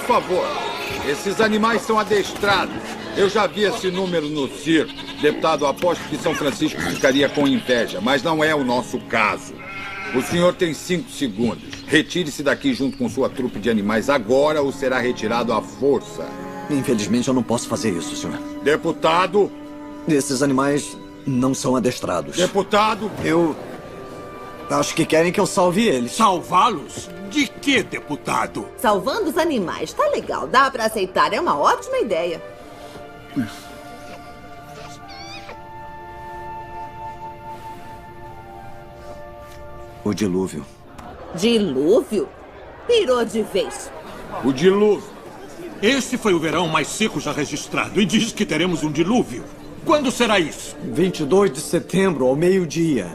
favor. Esses animais são adestrados. Eu já vi esse número no circo. Deputado, aposto que São Francisco ficaria com inveja, mas não é o nosso caso. O senhor tem 5 segundos. Retire-se daqui junto com sua trupe de animais agora ou será retirado à força. Infelizmente, eu não posso fazer isso, senhor. Deputado? Esses animais não são adestrados. Deputado? Eu acho que querem que eu salve eles. Salvá-los? De que, deputado? Salvando os animais. Tá legal, dá pra aceitar. É uma ótima ideia. O dilúvio. Dilúvio? Pirou de vez. O dilúvio. Esse foi o verão mais seco já registrado e diz que teremos um dilúvio. Quando será isso? 22 de setembro, ao meio-dia.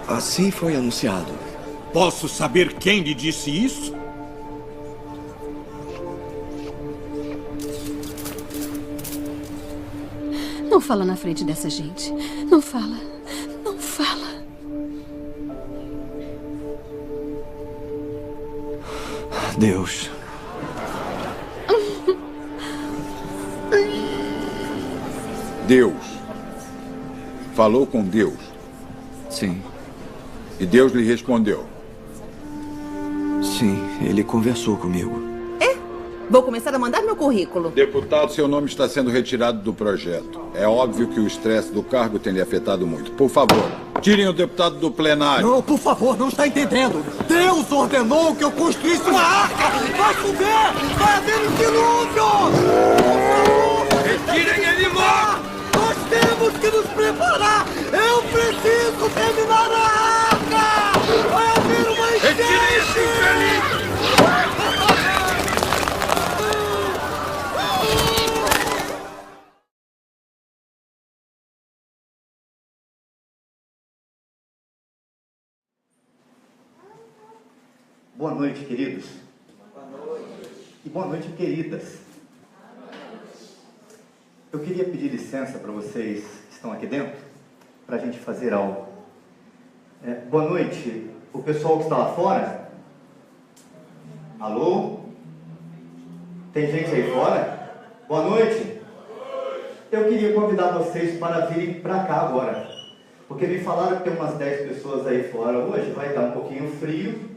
Assim foi anunciado. Posso saber quem lhe disse isso? Não fala na frente dessa gente. Não fala. Não fala. Deus. Deus. Falou com Deus. Sim. E Deus lhe respondeu. Sim, ele conversou comigo. Vou começar a mandar meu currículo. Deputado, seu nome está sendo retirado do projeto. É óbvio que o estresse do cargo tem lhe afetado muito. Por favor, tirem o deputado do plenário. Não, por favor, não está entendendo. Deus ordenou que eu construísse uma arca. Vai chover! Vai haver um dilúvio! Retirem ele logo! Nós temos que nos preparar! Eu preciso terminar a arca! Vai haver uma enchente! Retirem esse infeliz! Boa noite, queridos. Boa noite. E boa noite, queridas. Eu queria pedir licença para vocês que estão aqui dentro, para a gente fazer algo. Boa noite, o pessoal que está lá fora. Alô? Tem gente aí fora? Boa noite. Eu queria convidar vocês para virem para cá agora, porque me falaram que tem umas 10 pessoas aí fora hoje, vai estar um pouquinho frio.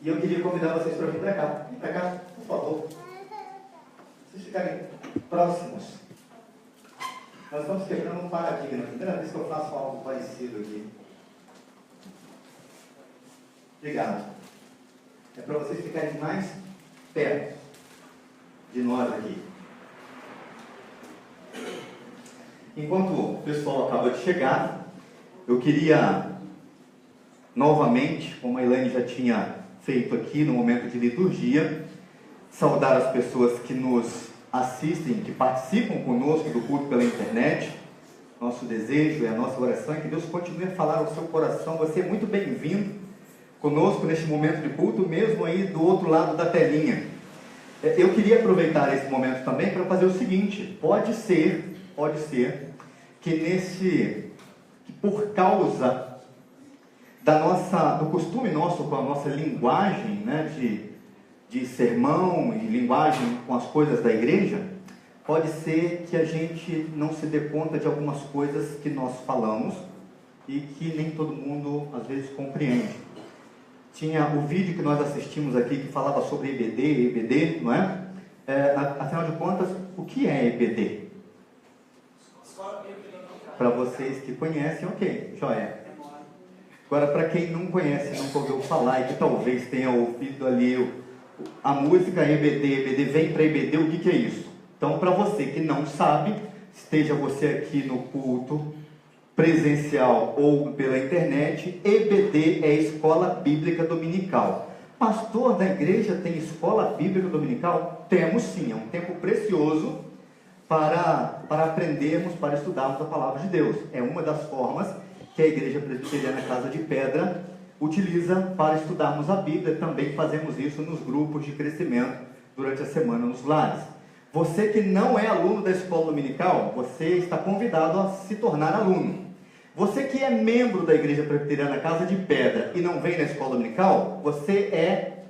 E eu queria convidar vocês para vir para cá. Vem para cá, por favor. Vocês ficarem próximos. Nós estamos quebrando um paradigma. Primeira vez que eu faço algo parecido aqui. Obrigado. É para vocês ficarem mais perto de nós aqui. Enquanto o pessoal acaba de chegar, eu queria novamente, como a Elaine já tinha feito aqui no momento de liturgia, saudar as pessoas que nos assistem, que participam conosco do culto pela internet. Nosso desejo e a nossa oração é que Deus continue a falar ao seu coração. Você é muito bem-vindo conosco neste momento de culto, mesmo aí do outro lado da telinha. Eu queria aproveitar esse momento também para fazer o seguinte: pode ser que por causa do costume nosso com a nossa linguagem, né, de sermão e linguagem com as coisas da igreja, pode ser que a gente não se dê conta de algumas coisas que nós falamos e que nem todo mundo às vezes compreende. Tinha o vídeo que nós assistimos aqui que falava sobre EBD, não é? Afinal de contas, o que é EBD? Para vocês que conhecem, ok, joia. Agora, para quem não conhece, nunca ouviu falar e que talvez tenha ouvido ali a música EBD vem para EBD, o que é isso? Então, para você que não sabe, esteja você aqui no culto presencial ou pela internet, EBD é Escola Bíblica Dominical. Pastor da igreja tem Escola Bíblica Dominical? Temos sim, é um tempo precioso para aprendermos, para estudarmos a Palavra de Deus. É uma das formas que a Igreja Presbiteriana Casa de Pedra utiliza para estudarmos a Bíblia. Também fazemos isso nos grupos de crescimento durante a semana nos lares. Você que não é aluno da escola dominical, você está convidado a se tornar aluno. Você que é membro da Igreja Presbiteriana Casa de Pedra e não vem na escola dominical, você é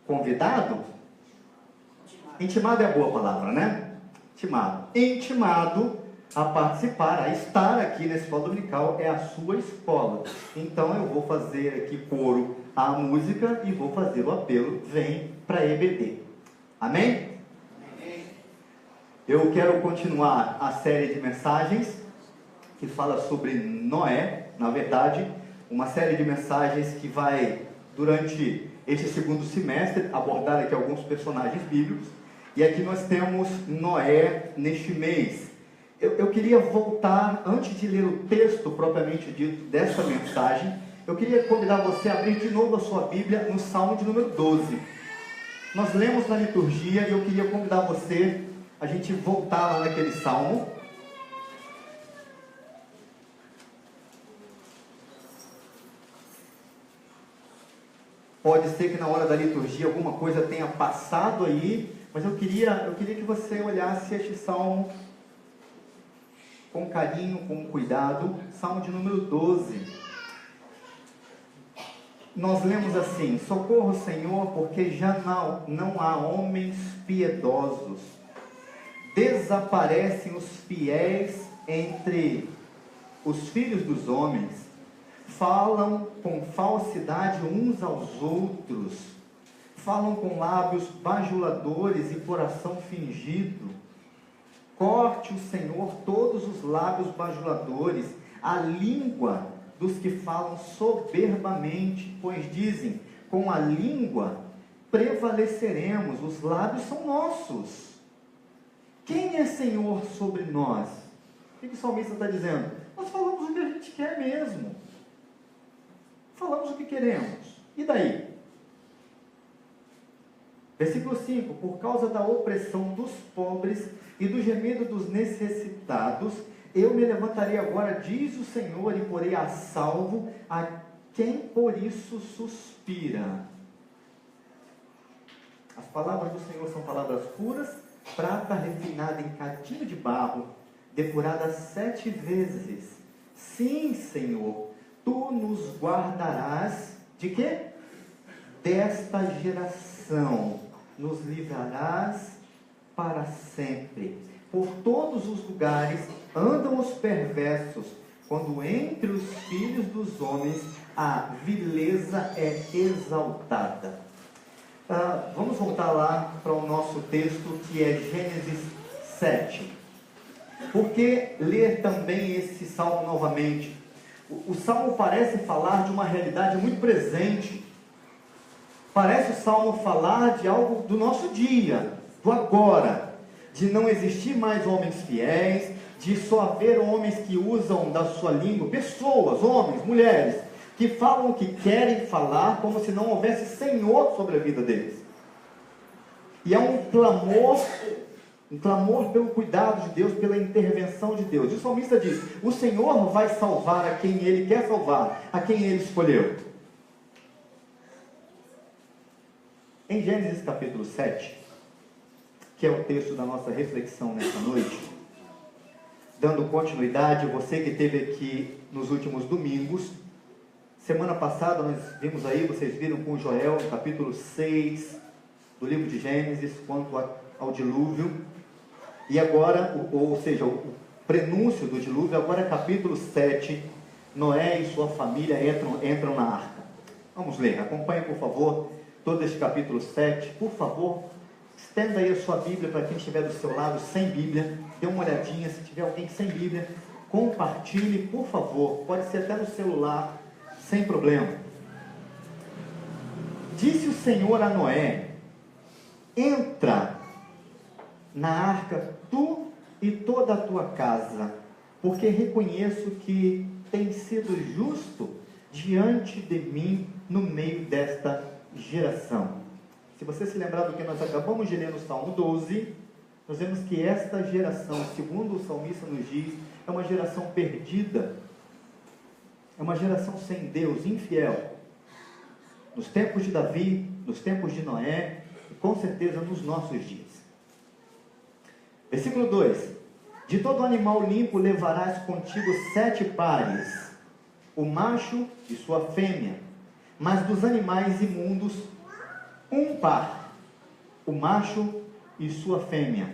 convidado? Intimado é a boa palavra, né? Intimado a participar, a estar aqui na escola dominical, é a sua escola. Então eu vou fazer aqui coro à música e vou fazer o apelo, vem para EBD. Amém? Eu quero continuar a série de mensagens que fala sobre Noé, na verdade, uma série de mensagens que vai, durante este segundo semestre, abordar aqui alguns personagens bíblicos, e aqui nós temos Noé neste mês. Eu queria voltar, antes de ler o texto propriamente dito dessa mensagem, eu queria convidar você a abrir de novo a sua Bíblia no Salmo de número 12. Nós lemos na liturgia e eu queria convidar você a gente voltar lá naquele Salmo. Pode ser que na hora da liturgia alguma coisa tenha passado aí, mas eu queria que você olhasse este Salmo com carinho, com cuidado. Salmo de número 12. Nós lemos assim: socorro, Senhor, porque já não há homens piedosos. Desaparecem os fiéis entre os filhos dos homens. Falam com falsidade uns aos outros. Falam com lábios bajuladores e coração fingido. Corte o Senhor todos os lábios bajuladores, a língua dos que falam soberbamente, pois dizem, com a língua prevaleceremos, os lábios são nossos. Quem é Senhor sobre nós? O que o salmista está dizendo? Nós falamos o que a gente quer mesmo. Falamos o que queremos. E daí? Versículo 5: por causa da opressão dos pobres e do gemido dos necessitados, eu me levantarei agora, diz o Senhor, e porei a salvo a quem por isso suspira. As palavras do Senhor são palavras puras, prata refinada em cadinho de barro, depurada 7 vezes. Sim, Senhor, tu nos guardarás de quê? Desta geração, nos livrarás para sempre. Por todos os lugares andam os perversos, quando entre os filhos dos homens a vileza é exaltada. Vamos voltar lá para o nosso texto, que é Gênesis 7. Por que ler também esse salmo novamente? O salmo parece falar de uma realidade muito presente. Parece o salmo falar de algo do nosso dia, do agora, de não existir mais homens fiéis, de só haver homens que usam da sua língua, pessoas, homens, mulheres, que falam o que querem falar, como se não houvesse Senhor sobre a vida deles. E é um clamor pelo cuidado de Deus, pela intervenção de Deus. E o salmista diz: o Senhor vai salvar a quem Ele quer salvar, a quem Ele escolheu. Em Gênesis capítulo 7, que é o texto da nossa reflexão nessa noite, dando continuidade, você que esteve aqui nos últimos domingos, semana passada nós vimos aí, vocês viram com Joel, no capítulo 6 do livro de Gênesis, quanto ao dilúvio, e agora, ou seja, o prenúncio do dilúvio, agora capítulo 7, Noé e sua família entram na arca. Vamos ler, acompanhe por favor, todo este capítulo 7, por favor, estenda aí a sua Bíblia para quem estiver do seu lado sem Bíblia, dê uma olhadinha, se tiver alguém sem Bíblia, compartilhe, por favor, pode ser até no celular, sem problema. Disse o Senhor a Noé: entra na arca tu e toda a tua casa, porque reconheço que tem sido justo diante de mim no meio desta geração. Se você se lembrar do que nós acabamos de ler no Salmo 12, nós vemos que esta geração, segundo o salmista nos diz, é uma geração perdida, é uma geração sem Deus, infiel. Nos tempos de Davi, nos tempos de Noé, e com certeza nos nossos dias. Versículo 2: De todo animal limpo levarás contigo 7 pares, o macho e sua fêmea, mas dos animais imundos, 1 par, o macho e sua fêmea.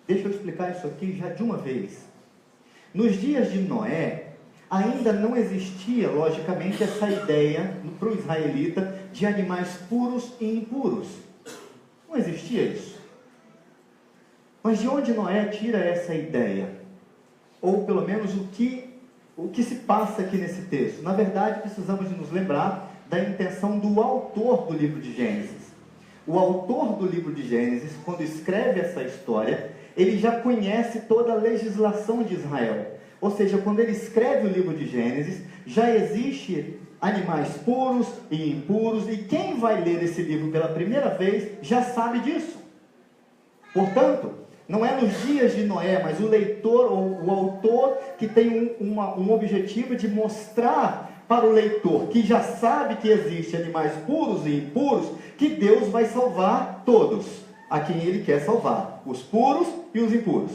Deixa eu explicar isso aqui já de uma vez. Nos dias de Noé, ainda não existia, logicamente, essa ideia para o israelita de animais puros e impuros. Não existia isso. Mas de onde Noé tira essa ideia? Ou pelo menos o que se passa aqui nesse texto? Na verdade, precisamos de nos lembrar da intenção do autor do livro de Gênesis. O autor do livro de Gênesis, quando escreve essa história, ele já conhece toda a legislação de Israel. Ou seja, quando ele escreve o livro de Gênesis, já existe animais puros e impuros, e quem vai ler esse livro pela primeira vez já sabe disso. Portanto, não é nos dias de Noé, mas o leitor ou o autor que tem um objetivo de mostrar para o leitor, que já sabe que existem animais puros e impuros, que Deus vai salvar todos, a quem Ele quer salvar, os puros e os impuros,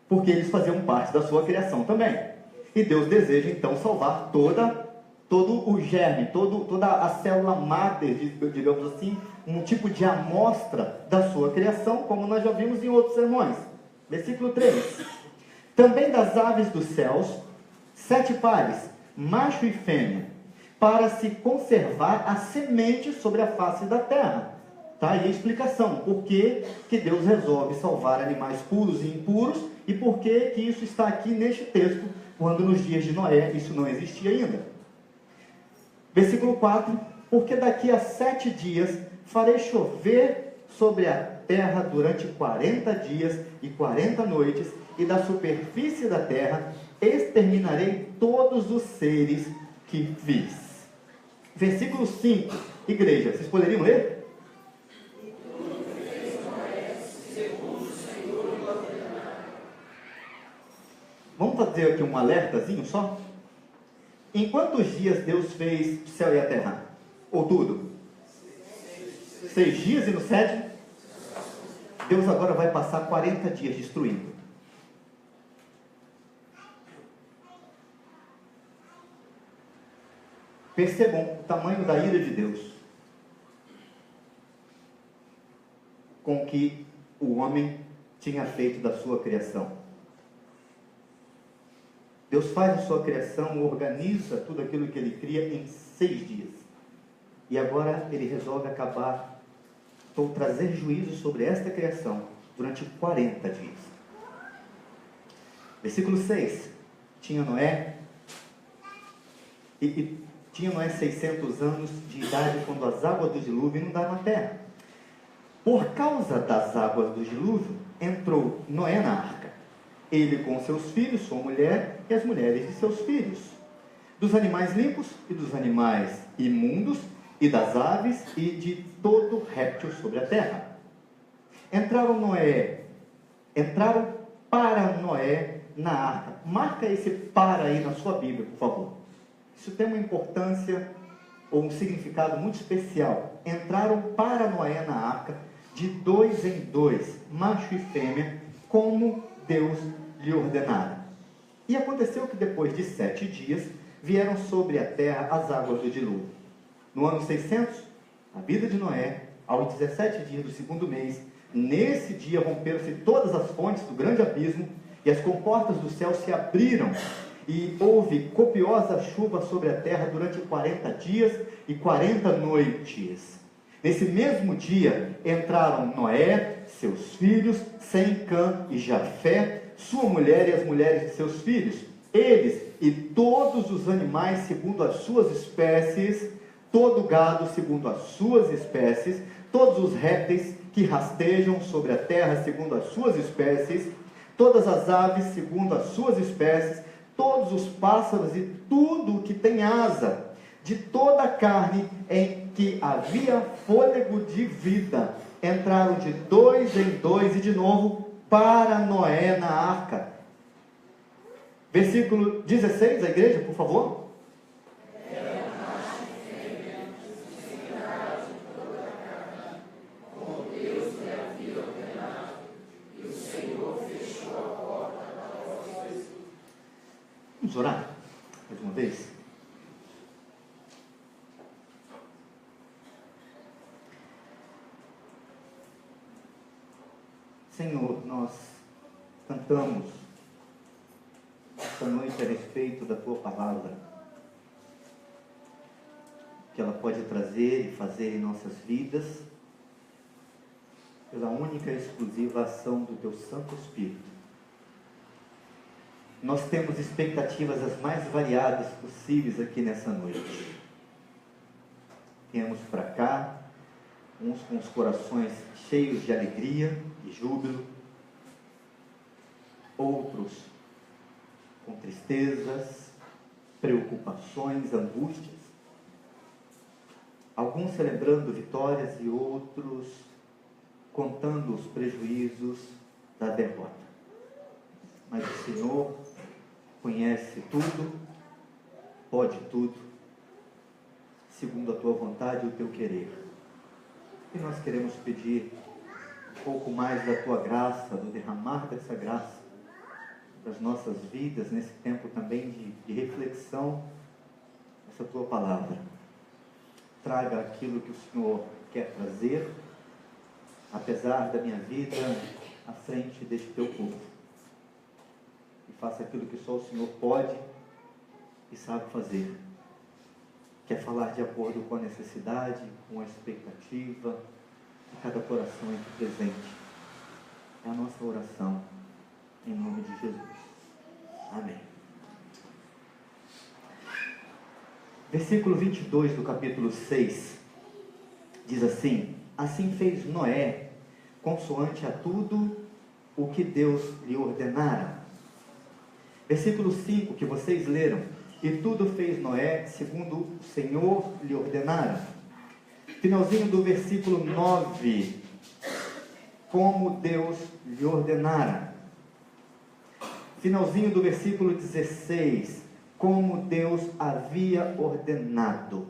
porque eles faziam parte da sua criação também. E Deus deseja então salvar todo o germe, toda a célula máter, digamos assim, um tipo de amostra da sua criação, como nós já vimos em outros sermões. Versículo 3. Também das aves dos céus, 7 pares, macho e fêmea, para se conservar a semente sobre a face da terra. Tá aí a explicação, por que Deus resolve salvar animais puros e impuros, e por que isso está aqui neste texto, quando nos dias de Noé isso não existia ainda. Versículo 4, porque daqui a 7 dias farei chover sobre a terra durante 40 dias e 40 noites, e da superfície da terra exterminarei todos os seres que fiz. Versículo 5, igreja, vocês poderiam ler? Vamos fazer aqui um alertazinho só? Em quantos dias Deus fez o céu e a terra? Ou tudo? 6 dias, e no 7? Deus agora vai passar 40 dias destruindo. Percebam o tamanho da ira de Deus com que o homem tinha feito da sua criação. Deus faz a sua criação, organiza tudo aquilo que Ele cria em 6 dias. E agora Ele resolve acabar, ou trazer juízo sobre esta criação durante 40 dias. Versículo 6. Tinha Noé, tinha Noé 600 anos de idade quando as águas do dilúvio inundaram a terra. Por causa das águas do dilúvio, entrou Noé na arca. Ele com seus filhos, sua mulher e as mulheres de seus filhos, dos animais limpos e dos animais imundos, e das aves e de todo réptil sobre a terra. Entraram para Noé na arca. Marca esse para aí na sua Bíblia, por favor. Isso tem uma importância ou um significado muito especial. Entraram para Noé na arca de 2 em 2, macho e fêmea, como Deus lhe ordenara. E aconteceu que depois de 7 dias vieram sobre a terra as águas do dilúvio. No ano 600, a vida de Noé, aos 17 dias do 2º mês, nesse dia romperam-se todas as fontes do grande abismo, e as comportas do céu se abriram, e houve copiosa chuva sobre a terra durante 40 dias e 40 noites. Nesse mesmo dia entraram Noé, seus filhos, Sem, Cã e Jafé, sua mulher e as mulheres de seus filhos, eles e todos os animais segundo as suas espécies, todo gado segundo as suas espécies, todos os répteis que rastejam sobre a terra segundo as suas espécies, todas as aves segundo as suas espécies, todos os pássaros e tudo o que tem asa, de toda a carne em que havia fôlego de vida, entraram de 2 em 2 e de novo para Noé na arca. Versículo 16, a igreja, por favor. orar? Mais uma vez? Senhor, nós cantamos esta noite a respeito da Tua Palavra, que ela pode trazer e fazer em nossas vidas, pela única e exclusiva ação do Teu Santo Espírito. Nós temos expectativas as mais variadas possíveis aqui nessa noite. Viemos para cá, uns com os corações cheios de alegria e júbilo, outros com tristezas, preocupações, angústias, alguns celebrando vitórias e outros contando os prejuízos da derrota. Mas o Senhor conhece tudo, pode tudo, segundo a Tua vontade e o Teu querer. E nós queremos pedir um pouco mais da Tua graça, do derramar dessa graça das nossas vidas, nesse tempo também de reflexão, essa Tua Palavra. Traga aquilo que o Senhor quer trazer, apesar da minha vida, à frente deste Teu povo. E faça aquilo que só o Senhor pode e sabe fazer. Quer falar de acordo com a necessidade, com a expectativa de cada coração aqui presente. É a nossa oração, em nome de Jesus. Amém. Versículo 22 do capítulo 6 diz assim: assim fez Noé, consoante a tudo o que Deus lhe ordenara. Versículo 5 que vocês leram: e tudo fez Noé segundo o Senhor lhe ordenara. Finalzinho do versículo 9: como Deus lhe ordenara. Finalzinho do versículo 16: como Deus havia ordenado.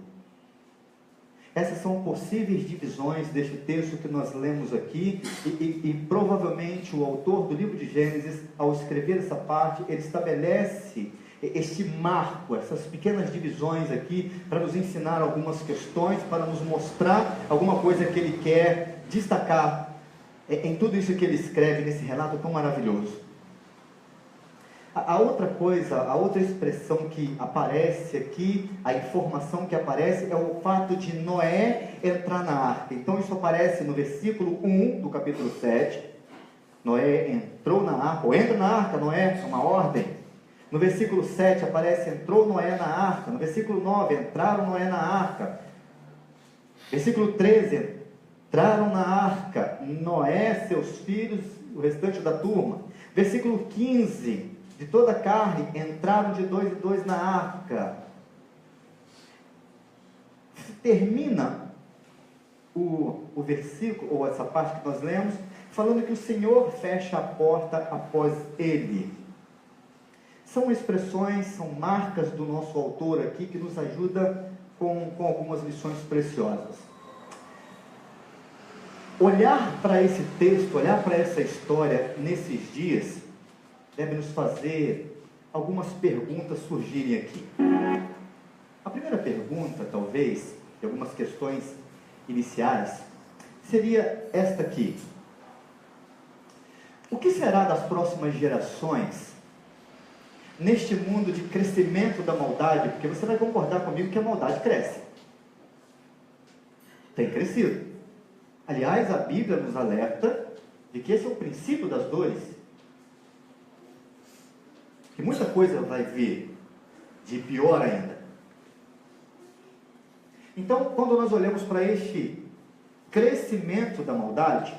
Essas são possíveis divisões deste texto que nós lemos aqui, e provavelmente o autor do livro de Gênesis, ao escrever essa parte, ele estabelece este marco, essas pequenas divisões aqui, para nos ensinar algumas questões, para nos mostrar alguma coisa que ele quer destacar em tudo isso que ele escreve nesse relato tão maravilhoso. A outra coisa, a outra expressão que aparece aqui, a informação que aparece, é o fato de Noé entrar na arca. Então isso aparece no versículo 1 do capítulo 7. Noé entrou na arca, ou entra na arca, Noé, é uma ordem. No versículo 7 aparece: entrou Noé na arca. No versículo 9, entraram Noé na arca. Versículo 13, entraram na arca Noé, seus filhos, o restante da turma. Versículo 15, de toda a carne entraram de 2 em 2 na arca. Termina o versículo, ou essa parte que nós lemos, falando que o Senhor fecha a porta após ele. São expressões, são marcas do nosso autor aqui, que nos ajuda com algumas lições preciosas. Olhar para esse texto, olhar para essa história nesses dias, deve nos fazer algumas perguntas surgirem aqui. A primeira pergunta, talvez, de algumas questões iniciais, seria esta aqui: o que será das próximas gerações neste mundo de crescimento da maldade? Porque você vai concordar comigo que a maldade cresce. Tem crescido. Aliás, a Bíblia nos alerta de que esse é o princípio das dores. Que muita coisa vai vir de pior ainda. Então, quando nós olhamos para este crescimento da maldade,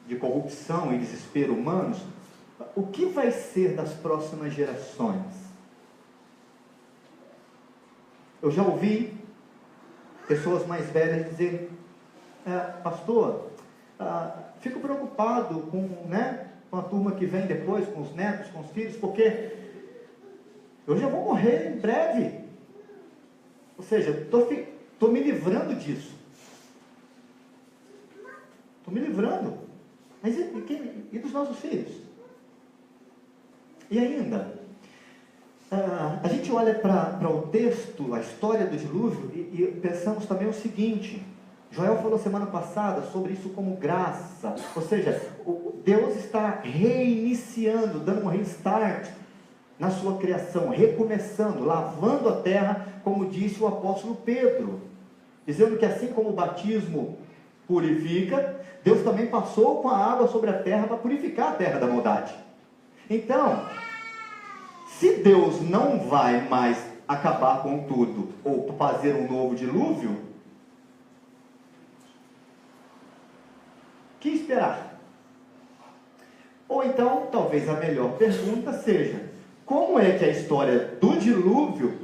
de corrupção e desespero humanos, o que vai ser das próximas gerações? Eu já ouvi pessoas mais velhas dizer: pastor, fico preocupado com a turma que vem depois, com os netos, com os filhos, porque eu já vou morrer em breve. Ou seja, estou me livrando disso. Estou me livrando. Mas e dos nossos filhos? E ainda, A gente olha para o texto, a história do dilúvio, e pensamos também o seguinte: Joel falou semana passada sobre isso como graça, ou seja, Deus está reiniciando, dando um restart na sua criação, recomeçando, lavando a terra, como disse o apóstolo Pedro, dizendo que assim como o batismo purifica, Deus também passou com a água sobre a terra para purificar a terra da maldade. Então, se Deus não vai mais acabar com tudo, ou fazer um novo dilúvio, o que esperar? Ou então, talvez a melhor pergunta seja: como é que a história do dilúvio,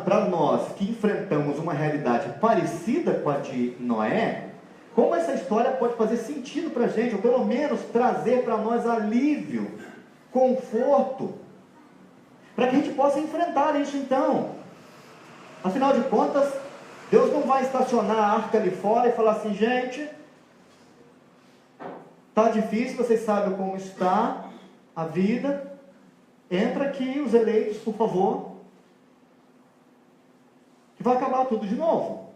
para nós que enfrentamos uma realidade parecida com a de Noé, como essa história pode fazer sentido para a gente, ou pelo menos trazer para nós alívio, conforto, para que a gente possa enfrentar isso então? Afinal de contas, Deus não vai estacionar a arca ali fora e falar assim: gente, está difícil, vocês sabem como está a vida, entra aqui os eleitos, por favor, que vai acabar tudo de novo.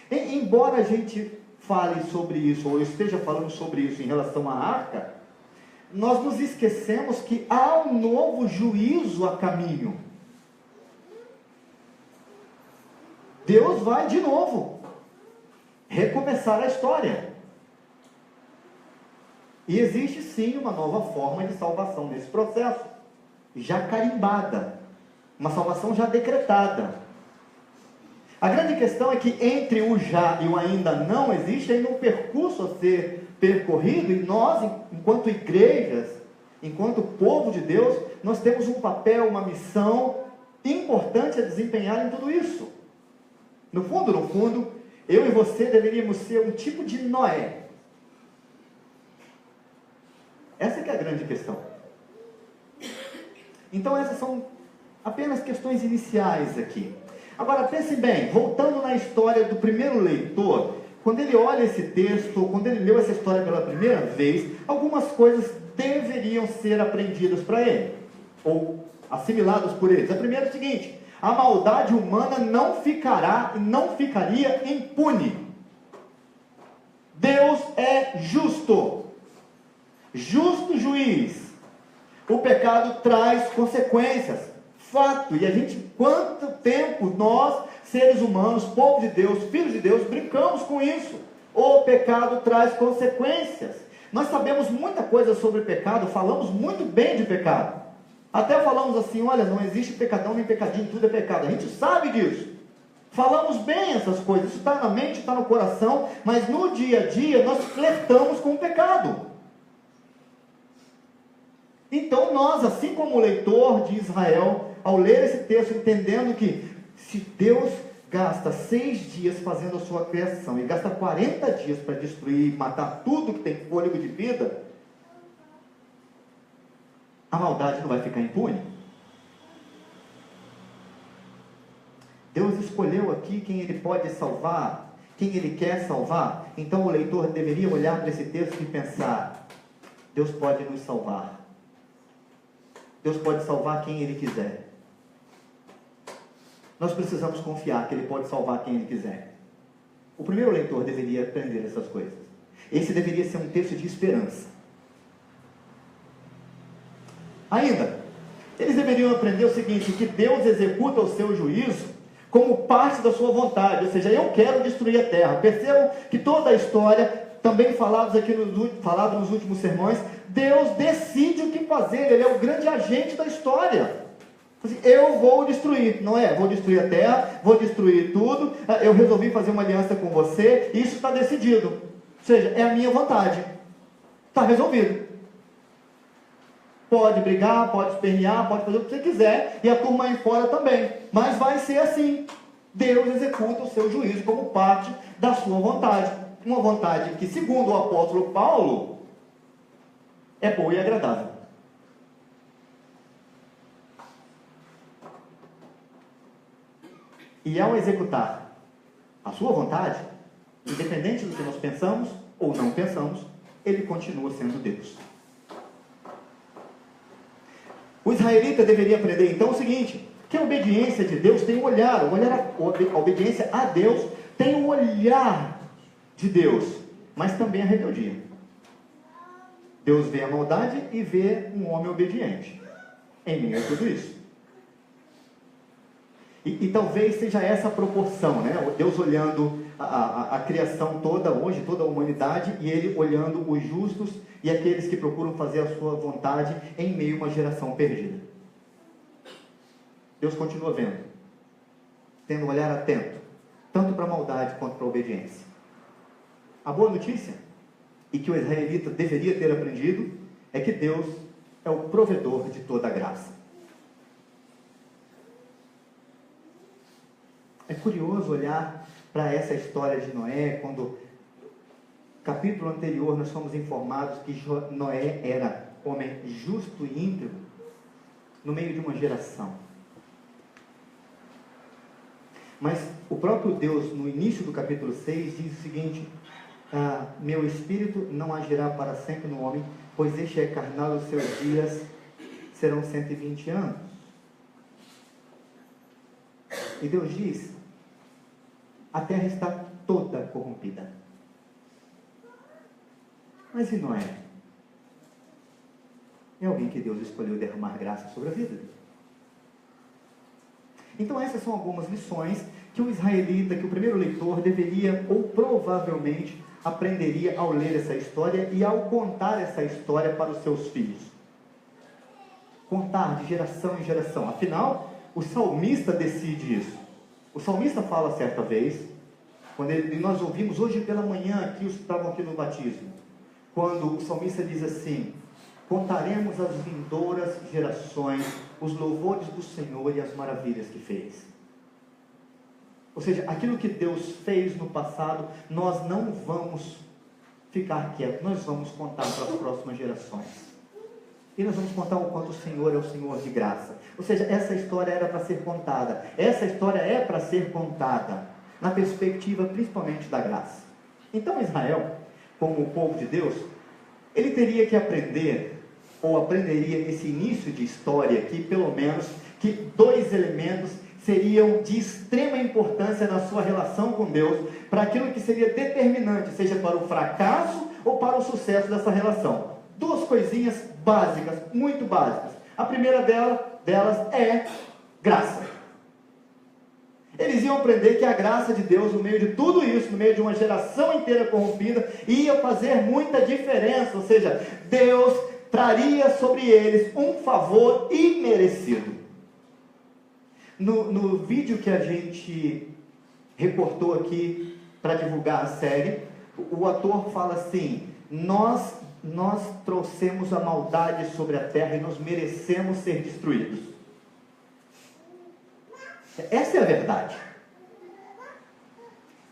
Embora a gente fale sobre isso, ou eu esteja falando sobre isso em relação à arca, nós nos esquecemos que há um novo juízo a caminho. Deus vai de novo recomeçar a história. E existe sim uma nova forma de salvação nesse processo, já carimbada, uma salvação já decretada. A grande questão é que entre o já e o ainda não existe ainda um percurso a ser percorrido, e nós, enquanto igrejas, enquanto povo de Deus, nós temos um papel, uma missão importante a desempenhar em tudo isso. No fundo, eu e você deveríamos ser um tipo de Noé. Essa que é a grande questão. Então essas são apenas questões iniciais aqui. Agora pense bem, voltando na história do primeiro leitor, quando ele olha esse texto, quando ele leu essa história pela primeira vez, algumas coisas deveriam ser aprendidas para ele, ou assimiladas por eles. A primeira é o seguinte: a maldade humana não ficaria impune. Deus é justo juiz. O pecado traz consequências, fato. E a gente, quanto tempo nós, seres humanos, povo de Deus, filhos de Deus, brincamos com isso. O pecado traz consequências. Nós sabemos muita coisa sobre pecado, falamos muito bem de pecado. Até falamos assim: olha, não existe pecadão nem pecadinho, tudo é pecado. A gente sabe disso. Falamos bem essas coisas, isso está na mente, está no coração, mas no dia a dia nós flertamos com o pecado. Então nós, assim como o leitor de Israel, ao ler esse texto, entendendo que se Deus gasta 6 dias fazendo a sua criação e gasta 40 dias para destruir e matar tudo que tem fôlego de vida, a maldade não vai ficar impune. Deus escolheu aqui quem Ele pode salvar, quem Ele quer salvar. Então o leitor deveria olhar para esse texto e pensar: Deus pode nos salvar. Deus pode salvar quem Ele quiser. Nós precisamos confiar que Ele pode salvar quem Ele quiser. O primeiro leitor deveria aprender essas coisas. Esse deveria ser um texto de esperança. Ainda, eles deveriam aprender o seguinte: que Deus executa o seu juízo como parte da sua vontade. Ou seja, eu quero destruir a terra. Percebam que toda a história, também falado nos últimos sermões, Deus decide o que fazer. Ele é o grande agente da história. Eu vou destruir, não é? Vou destruir a terra, vou destruir tudo. Eu resolvi fazer uma aliança com você. Isso está decidido. Ou seja, é a minha vontade. Está resolvido. Pode brigar, pode espernear, pode fazer o que você quiser, e a turma aí fora também. Mas vai ser assim. Deus executa o seu juízo como parte da sua vontade. Uma vontade que, segundo o apóstolo Paulo, é boa e agradável. E ao executar a sua vontade, independente do que nós pensamos ou não pensamos, Ele continua sendo Deus. O israelita deveria aprender então o seguinte, que a obediência de Deus tem um olhar, a obediência a Deus tem um olhar de Deus, mas também a rebeldia. Deus vê a maldade e vê um homem obediente em meio a tudo isso. E talvez seja essa a proporção, né? Deus olhando a criação toda hoje, toda a humanidade, e Ele olhando os justos e aqueles que procuram fazer a sua vontade em meio a uma geração perdida. Deus continua vendo, tendo um olhar atento, tanto para a maldade quanto para a obediência. A boa notícia, e que o israelita deveria ter aprendido, é que Deus é o provedor de toda a graça. É curioso olhar para essa história de Noé, quando no capítulo anterior nós fomos informados que Noé era homem justo e íntegro no meio de uma geração. Mas o próprio Deus, no início do capítulo 6, diz o seguinte: meu espírito não agirá para sempre no homem, pois este é carnal, os seus dias serão 120 anos. E Deus diz: a terra está toda corrompida. Mas e Noé? É alguém que Deus escolheu derramar graça sobre a vida dele. Então essas são algumas lições que o israelita, que o primeiro leitor deveria, ou provavelmente, aprenderia ao ler essa história e ao contar essa história para os seus filhos. Contar de geração em geração. Afinal, o salmista decide isso. O salmista fala certa vez, quando nós ouvimos hoje pela manhã, aqui os que estavam aqui no batismo, quando o salmista diz assim: contaremos às vindouras gerações os louvores do Senhor e as maravilhas que fez. Ou seja, aquilo que Deus fez no passado, nós não vamos ficar quietos, nós vamos contar para as próximas gerações. E nós vamos contar o quanto o Senhor é o Senhor de graça. Ou seja, essa história era para ser contada. Essa história é para ser contada na perspectiva principalmente da graça. Então Israel, como o povo de Deus, ele teria que aprender, ou aprenderia nesse início de história aqui, pelo menos, que dois elementos seriam de extrema importância na sua relação com Deus, para aquilo que seria determinante, seja para o fracasso ou para o sucesso dessa relação. Duas coisinhas básicas, muito básicas. A primeira delas é graça. Eles iam aprender que a graça de Deus, no meio de tudo isso, no meio de uma geração inteira corrompida, ia fazer muita diferença. Ou seja, Deus traria sobre eles um favor imerecido. No vídeo que a gente recortou aqui para divulgar a série, o ator fala assim: nós trouxemos a maldade sobre a terra e nós merecemos ser destruídos. Essa é a verdade.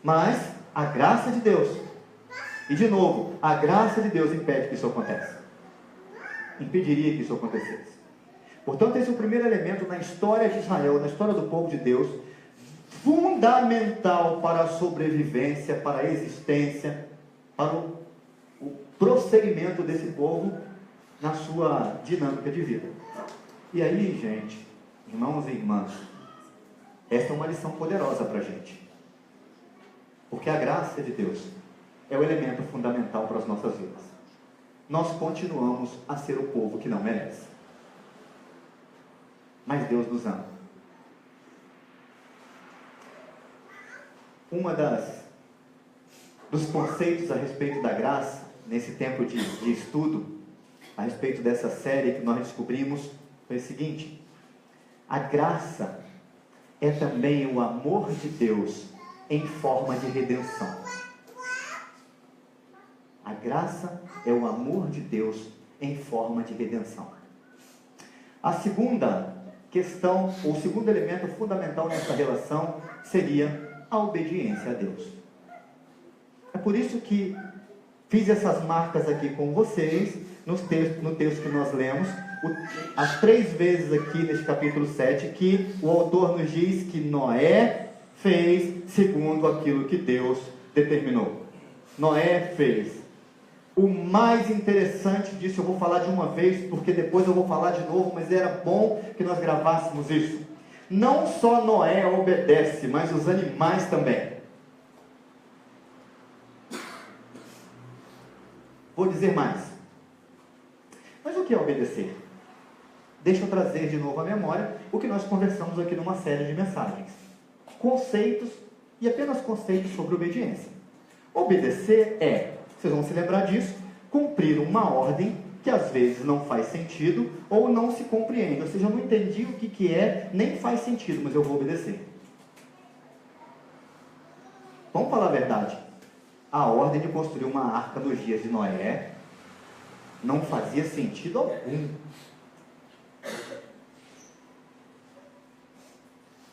Mas a graça de Deus, e de novo, a graça de Deus impede que isso aconteça. Impediria que isso acontecesse. Portanto, esse é o primeiro elemento na história de Israel, na história do povo de Deus, fundamental para a sobrevivência, para a existência, para o prosseguimento desse povo na sua dinâmica de vida. E aí, gente, irmãos e irmãs, essa é uma lição poderosa para a gente. Porque a graça de Deus é o elemento fundamental para as nossas vidas. Nós continuamos a ser o povo que não merece. Mas Deus nos ama. Dos conceitos a respeito da graça, nesse tempo de estudo, a respeito dessa série que nós descobrimos, foi o seguinte: a graça é também o amor de Deus em forma de redenção. A graça é o amor de Deus em forma de redenção. A segunda questão, ou o segundo elemento fundamental nessa relação, seria a obediência a Deus. É por isso que fiz essas marcas aqui com vocês, no texto que nós lemos, as 3 vezes aqui neste capítulo 7, que o autor nos diz que Noé fez segundo aquilo que Deus determinou. Noé fez. O mais interessante disso, eu vou falar de uma vez, porque depois eu vou falar de novo, mas era bom que nós gravássemos isso. Não só Noé obedece, mas os animais também. Vou dizer mais. Mas o que é obedecer? Deixa eu trazer de novo à memória o que nós conversamos aqui numa série de mensagens. Conceitos, e apenas conceitos sobre obediência. Obedecer é, vocês vão se lembrar disso, cumprir uma ordem que às vezes não faz sentido ou não se compreende. Ou seja, eu não entendi o que é, nem faz sentido, mas eu vou obedecer. Vamos falar a verdade. A ordem de construir uma arca nos dias de Noé não fazia sentido algum.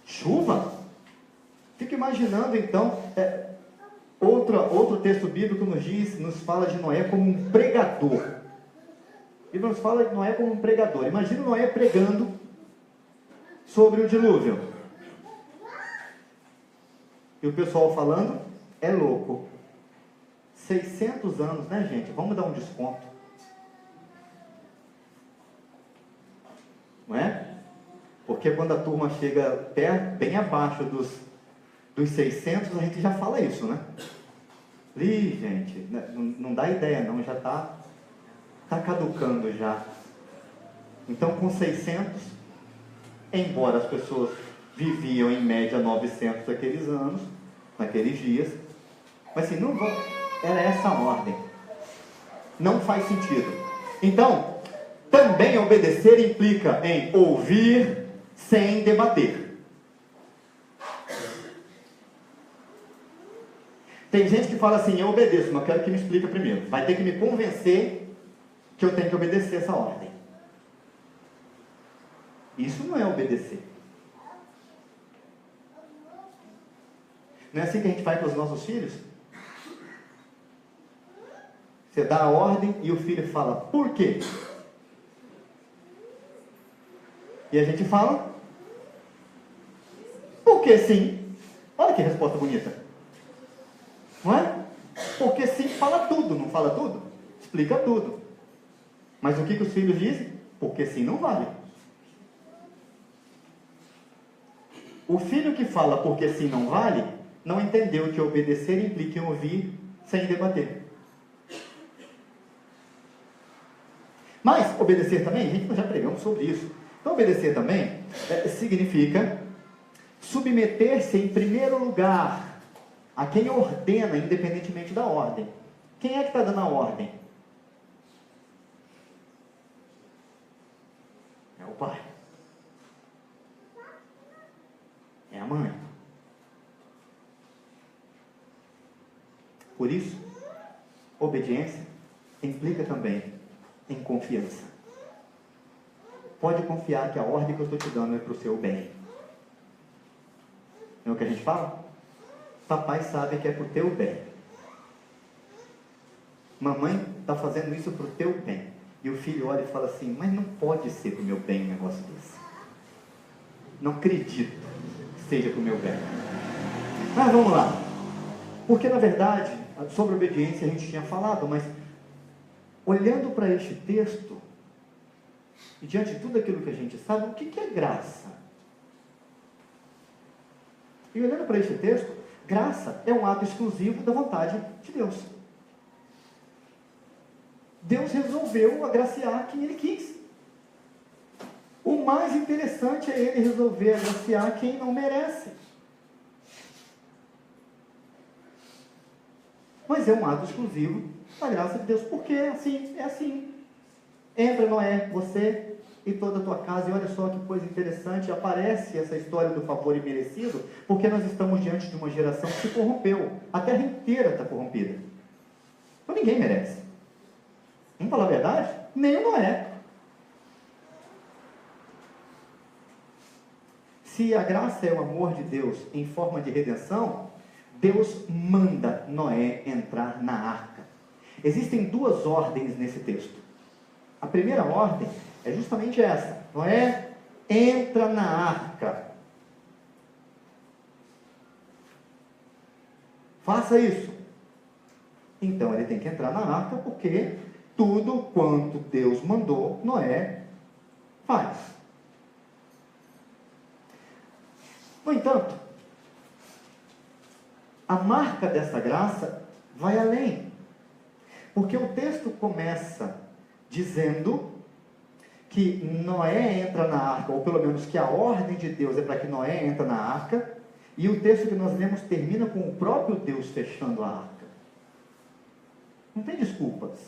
Chuva? Fico imaginando então, outro texto bíblico nos fala de Noé como um pregador. E nos fala de Noé como um pregador. Imagina Noé pregando sobre o dilúvio. E o pessoal falando, é louco. 600 anos, né, gente? Vamos dar um desconto. Não é? Porque quando a turma chega perto, bem abaixo dos 600, a gente já fala isso, né? Ih, gente, não dá ideia não, já está caducando já. Então, com 600, embora as pessoas viviam em média 900 naqueles anos, naqueles dias, mas assim, não era essa a ordem. Não faz sentido. Então, também obedecer implica em ouvir sem debater. Tem gente que fala assim, eu obedeço, mas quero que me explique primeiro. Vai ter que me convencer que eu tenho que obedecer essa ordem. Isso não é obedecer. Não é assim que a gente faz com os nossos filhos? Você dá a ordem e o filho fala, por quê? E a gente fala, porque sim. Olha que resposta bonita. Não é? Porque sim fala tudo, não fala tudo? Explica tudo. Mas o que os filhos dizem? Porque sim não vale. O filho que fala porque sim não vale, não entendeu que obedecer implica em ouvir sem debater. Mas obedecer também, gente, nós já pregamos sobre isso. Então obedecer também significa submeter-se em primeiro lugar a quem ordena, independentemente da ordem. Quem é que está dando a ordem? É o pai. É a mãe. Por isso, obediência implica também em confiança. Pode confiar que a ordem que eu estou te dando é para o seu bem. Não é o que a gente fala? Papai sabe que é para o teu bem. Mamãe está fazendo isso para o teu bem. E o filho olha e fala assim, mas não pode ser para o meu bem um negócio desse. Não acredito que seja para o meu bem. Mas vamos lá. Porque na verdade, sobre obediência a gente tinha falado, mas olhando para este texto, e diante de tudo aquilo que a gente sabe, o que é graça? E olhando para este texto, graça é um ato exclusivo da vontade de Deus. Deus resolveu agraciar quem Ele quis. O mais interessante é Ele resolver agraciar quem não merece. Mas é um ato exclusivo da graça de Deus, porque assim, é assim. Entra Noé, você e toda a tua casa, e olha só que coisa interessante, aparece essa história do favor imerecido, porque nós estamos diante de uma geração que se corrompeu. A terra inteira está corrompida. Então ninguém merece. Vamos falar a verdade? Nem o Noé. Se a graça é o amor de Deus em forma de redenção, Deus manda Noé entrar na arca. Existem duas ordens nesse texto. A primeira ordem é justamente essa. Noé, entra na arca. Faça isso. Então ele tem que entrar na arca, porque tudo quanto Deus mandou, Noé faz. No entanto, a marca dessa graça vai além. Porque o texto começa dizendo que Noé entra na arca, ou pelo menos que a ordem de Deus é para que Noé entre na arca, e o texto que nós lemos termina com o próprio Deus fechando a arca. Não tem desculpas.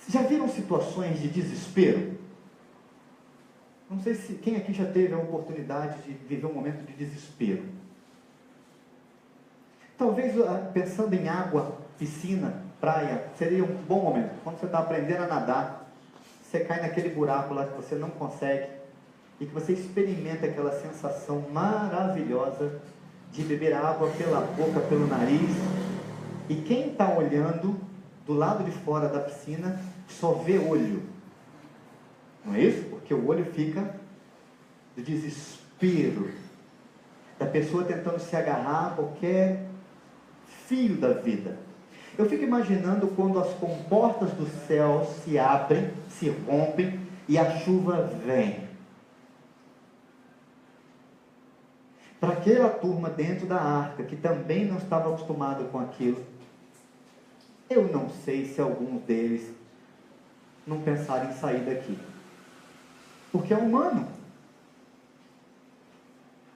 Já viram situações de desespero? Não sei se quem aqui já teve a oportunidade de viver um momento de desespero. Talvez pensando em água, piscina, praia, seria um bom momento. Quando você está aprendendo a nadar, você cai naquele buraco lá que você não consegue, e que você experimenta aquela sensação maravilhosa de beber água pela boca, pelo nariz, e quem está olhando do lado de fora da piscina só vê olho. Não é isso? Porque o olho fica do desespero, da pessoa tentando se agarrar a qualquer fio da vida. Eu fico imaginando quando as comportas do céu se abrem, se rompem e a chuva vem. Para aquela turma dentro da arca, que também não estava acostumado com aquilo, eu não sei se alguns deles não pensaram em sair daqui. Porque é humano.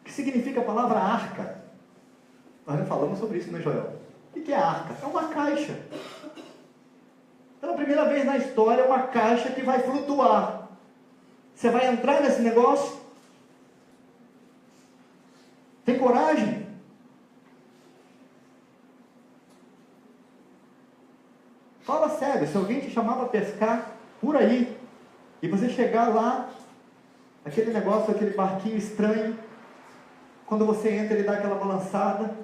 O que significa a palavra arca? Nós já falamos sobre isso, né, Joel? O que é arca? É uma caixa. Pela primeira vez na história, é uma caixa que vai flutuar. Você vai entrar nesse negócio? Tem coragem? Fala sério, se alguém te chamar para pescar por aí, e você chegar lá, aquele negócio, aquele barquinho estranho, quando você entra ele dá aquela balançada,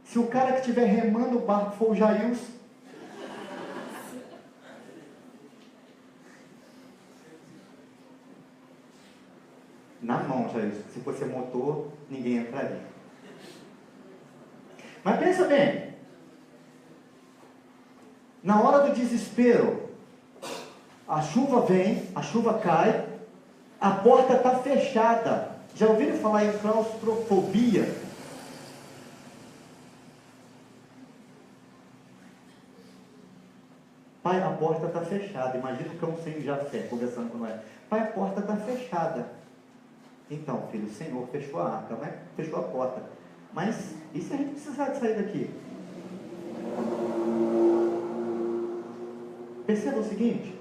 se o cara que estiver remando o barco for o Jailson, na mão, Jailson, se fosse motor, ninguém entraria. Mas pensa bem, na hora do desespero, a chuva vem, a chuva cai, a porta está fechada. Já ouviram falar em claustrofobia? Pai, a porta está fechada. Imagina o cão sem Jafé conversando com Noé. Pai, a porta está fechada. Então, filho, o Senhor fechou a arca, né? Fechou a porta. Mas e se a gente precisar de sair daqui? Perceba o seguinte: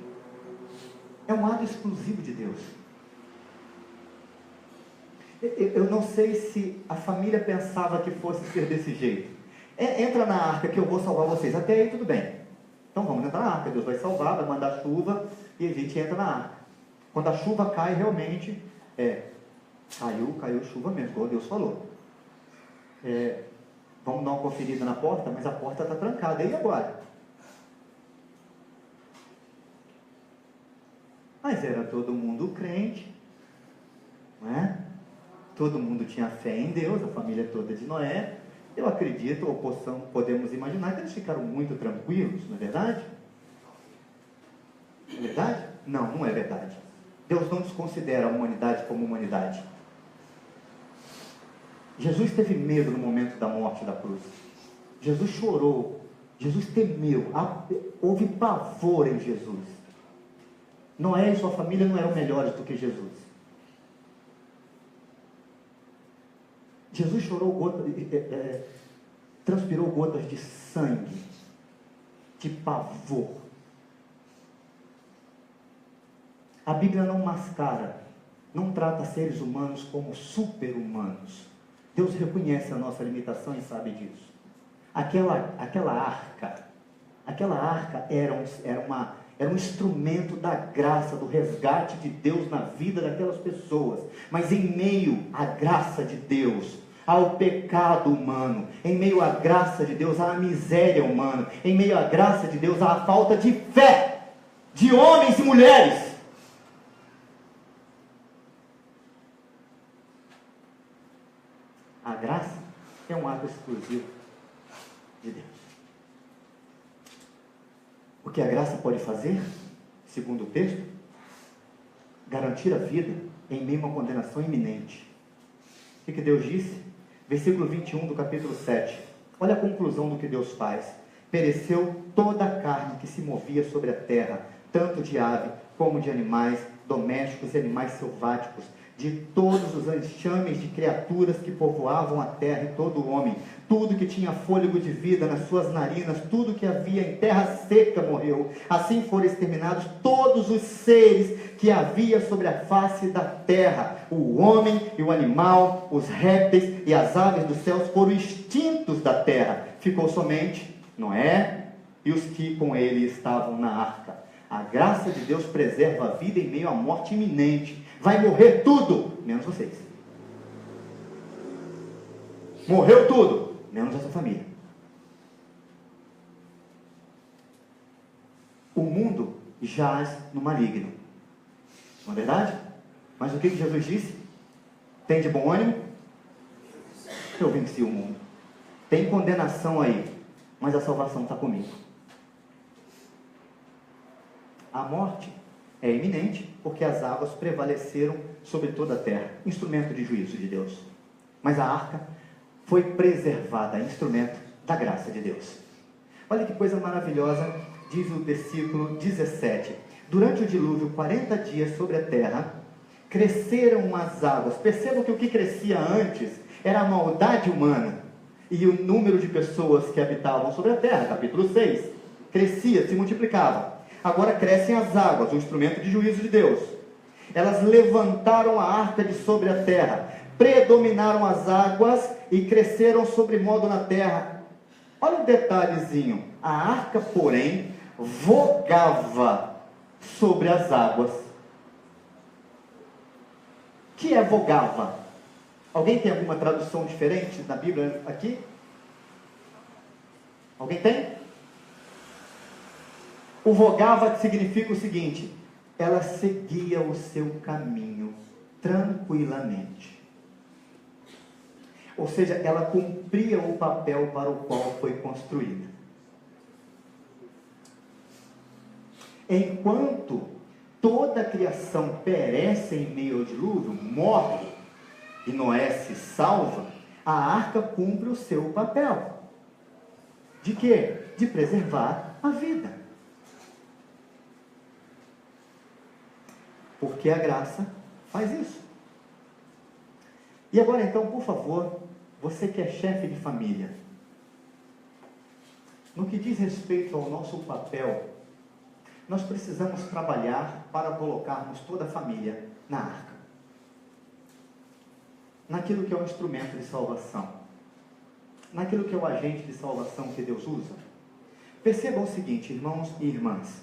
é um ato exclusivo de Deus. Eu não sei se a família pensava que fosse ser desse jeito. Entra na arca que eu vou salvar vocês. Até aí tudo bem. Então vamos entrar na arca. Deus vai salvar, vai mandar chuva e a gente entra na arca. Quando a chuva cai, realmente, caiu chuva mesmo, como Deus falou. Vamos dar uma conferida na porta, mas a porta está trancada. E agora? Mas era todo mundo crente, não é? Todo mundo tinha fé em Deus, a família toda de Noé. Eu acredito, ou podemos imaginar, que eles ficaram muito tranquilos, não é verdade? É verdade? Não, não é verdade. Deus não desconsidera a humanidade como humanidade. Jesus teve medo no momento da morte da cruz. Jesus chorou, Jesus temeu, houve pavor em Jesus. Noé e sua família não eram melhores do que Jesus. Jesus chorou transpirou gotas de sangue, de pavor. A Bíblia não mascara, não trata seres humanos como super-humanos. Deus reconhece a nossa limitação e sabe disso. Aquela arca era um instrumento da graça, do resgate de Deus na vida daquelas pessoas. Mas em meio à graça de Deus, ao pecado humano, em meio à graça de Deus, à miséria humana, em meio à graça de Deus, à falta de fé de homens e mulheres, a graça ato exclusivo de Deus. O que a graça pode fazer, segundo o texto? Garantir a vida em meio a uma condenação iminente. O que Deus disse? Versículo 21 do capítulo 7. Olha a conclusão do que Deus faz. Pereceu toda a carne que se movia sobre a terra, tanto de ave como de animais domésticos e animais selváticos, de todos os enxames de criaturas que povoavam a terra e todo o homem. Tudo que tinha fôlego de vida nas suas narinas, tudo que havia em terra seca morreu. Assim foram exterminados todos os seres que havia sobre a face da terra. O homem e o animal, os répteis e as aves dos céus foram extintos da terra. Ficou somente Noé e os que com ele estavam na arca. A graça de Deus preserva a vida em meio à morte iminente. Vai morrer tudo, menos vocês. Morreu tudo, menos essa família. O mundo jaz no maligno. Não é verdade? Mas o que Jesus disse? Tem de bom ânimo? Eu venci o mundo. Tem condenação aí, mas a salvação está comigo. A morte é iminente, porque as águas prevaleceram sobre toda a terra, instrumento de juízo de Deus. Mas a arca foi preservada, instrumento da graça de Deus. Olha que coisa maravilhosa, diz o versículo 17. Durante o dilúvio, 40 dias sobre a terra, cresceram as águas. Percebam que o que crescia antes era a maldade humana e o número de pessoas que habitavam sobre a terra, capítulo 6, crescia, se multiplicava. Agora crescem as águas, o instrumento de juízo de Deus. Elas levantaram a arca de sobre a terra, predominaram as águas e cresceram sobremodo na terra. Olha o detalhezinho. A arca, porém, vogava sobre as águas. O que é vogava? Alguém tem alguma tradução diferente na Bíblia aqui? Alguém tem? O vogava significa o seguinte: ela seguia o seu caminho tranquilamente. Ou seja, ela cumpria o papel para o qual foi construída. Enquanto toda a criação perece em meio ao dilúvio, morre, e Noé se salva, a arca cumpre o seu papel. De quê? De preservar a vida. Porque a graça faz isso. E agora então, por favor, você que é chefe de família, no que diz respeito ao nosso papel, nós precisamos trabalhar para colocarmos toda a família na arca. Naquilo que é o instrumento de salvação. Naquilo que é o agente de salvação que Deus usa. Percebam o seguinte, irmãos e irmãs.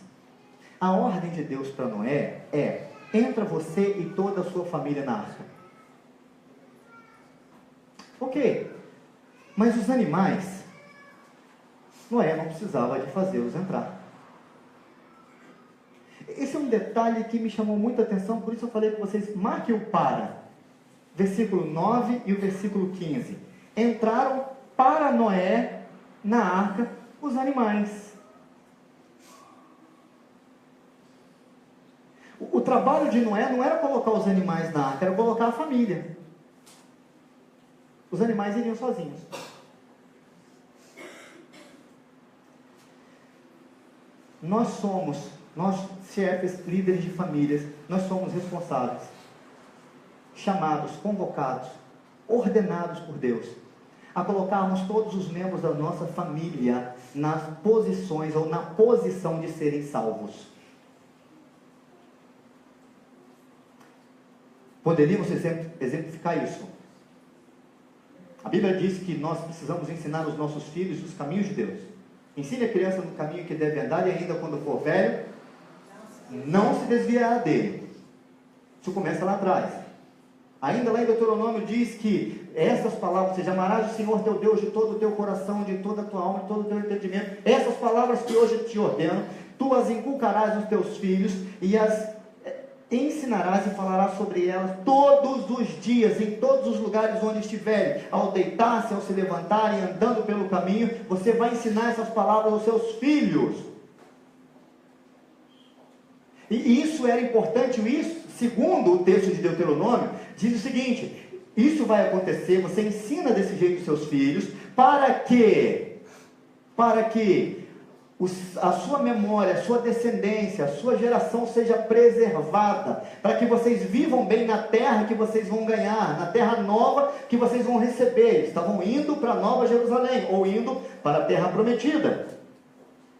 A ordem de Deus para Noé é: entra você e toda a sua família na arca. Ok, mas os animais, Noé não precisava de fazê-los entrar. Esse é um detalhe que me chamou muita atenção, por isso eu falei com vocês, marque o para. Versículo 9 e o versículo 15. Entraram para Noé na arca os animais. O trabalho de Noé não era colocar os animais na arca, era colocar a família. Os animais iriam sozinhos. Nós, chefes, líderes de famílias, nós somos responsáveis, chamados, convocados, ordenados por Deus, a colocarmos todos os membros da nossa família nas posições ou na posição de serem salvos. Poderíamos exemplificar isso. A Bíblia diz que nós precisamos ensinar os nossos filhos os caminhos de Deus. Ensine a criança no caminho que deve andar, e ainda quando for velho, não se desviará dele. Isso começa lá atrás. Ainda lá em Deuteronômio diz que essas palavras: você amarás o Senhor teu Deus de todo o teu coração, de toda a tua alma, de todo o teu entendimento. Essas palavras que hoje te ordeno, tu as inculcarás nos teus filhos e as ensinarás e falarás sobre elas todos os dias, em todos os lugares onde estiverem, ao deitar-se, ao se levantarem, andando pelo caminho, você vai ensinar essas palavras aos seus filhos. E isso era importante, isso, segundo o texto de Deuteronômio, diz o seguinte: isso vai acontecer, você ensina desse jeito os seus filhos, para que a sua memória, a sua descendência, a sua geração seja preservada, para que vocês vivam bem na terra que vocês vão ganhar, na terra nova que vocês vão receber. Eles estavam indo para a Nova Jerusalém, ou indo para a terra prometida.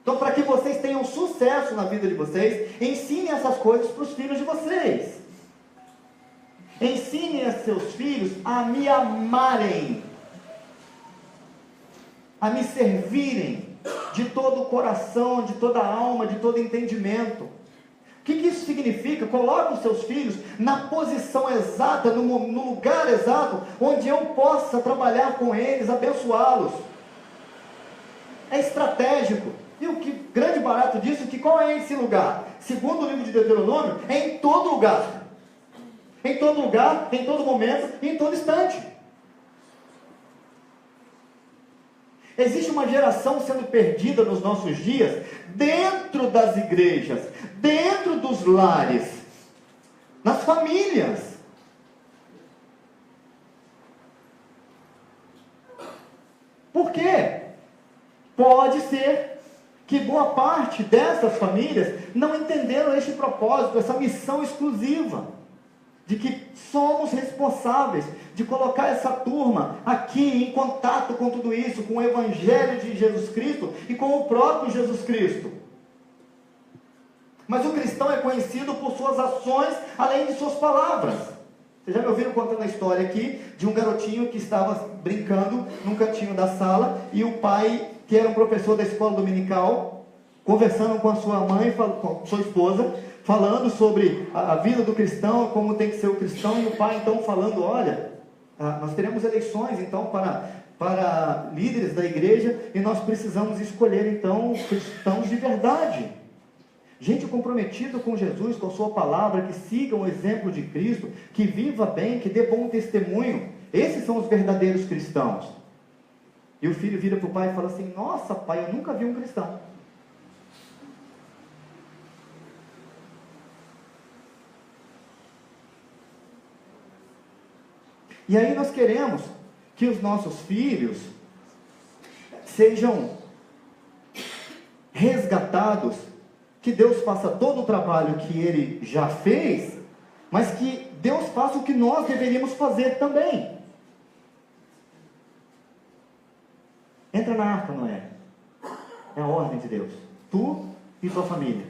Então, para que vocês tenham sucesso na vida de vocês, ensinem essas coisas para os filhos de vocês. Ensinem a seus filhos a me amarem, a me servirem de todo o coração, de toda a alma, de todo entendimento. O que isso significa? Coloque os seus filhos na posição exata, no lugar exato, onde eu possa trabalhar com eles, abençoá-los. É estratégico. E o que grande barato disso é que qual é esse lugar? Segundo o livro de Deuteronômio, é em todo lugar. Em todo lugar, em todo momento e em todo instante. Existe uma geração sendo perdida nos nossos dias, dentro das igrejas, dentro dos lares, nas famílias. Por quê? Pode ser que boa parte dessas famílias não entenderam este propósito, essa missão exclusiva, de que somos responsáveis de colocar essa turma aqui em contato com tudo isso, com o Evangelho de Jesus Cristo e com o próprio Jesus Cristo. Mas o cristão é conhecido por suas ações, além de suas palavras. Vocês já me ouviram contando a história aqui de um garotinho que estava brincando num cantinho da sala, e o pai, que era um professor da escola dominical, conversando com a sua mãe, com sua esposa, falando sobre a vida do cristão, como tem que ser o cristão, e o pai então falando: olha, nós teremos eleições então para líderes da igreja, e nós precisamos escolher então cristãos de verdade, gente comprometida com Jesus, com a sua palavra, que sigam o exemplo de Cristo, que viva bem, que dê bom testemunho. Esses são os verdadeiros cristãos. E o filho vira para o pai e fala assim: nossa pai, eu nunca vi um cristão. E aí nós queremos que os nossos filhos sejam resgatados, que Deus faça todo o trabalho que Ele já fez, mas que Deus faça o que nós deveríamos fazer também. Entra na arca, Noé. É a ordem de Deus. Tu e tua família.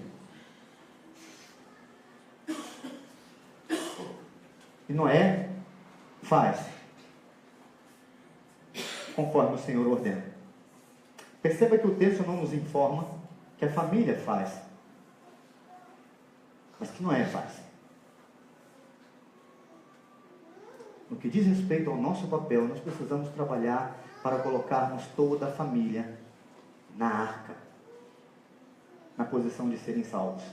E Noé faz conforme o Senhor ordena. Perceba que o texto não nos informa que a família faz, mas que Noé faz. No que diz respeito ao nosso papel, nós precisamos trabalhar para colocarmos toda a família na arca, na posição de serem salvos.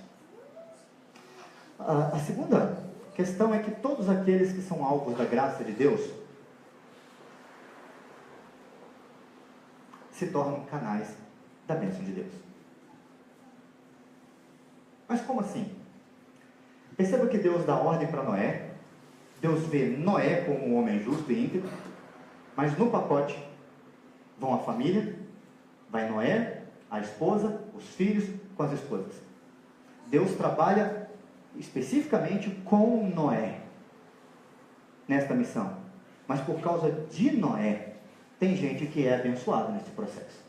A segunda questão é que todos aqueles que são alvos da graça de Deus se tornam canais da bênção de Deus. Mas como assim? Perceba que Deus dá ordem para Noé. Deus vê Noé como um homem justo e íntegro, mas no pacote vão a família, vai Noé, a esposa, os filhos com as esposas. Deus trabalha especificamente com Noé nesta missão, mas por causa de Noé tem gente que é abençoada nesse processo.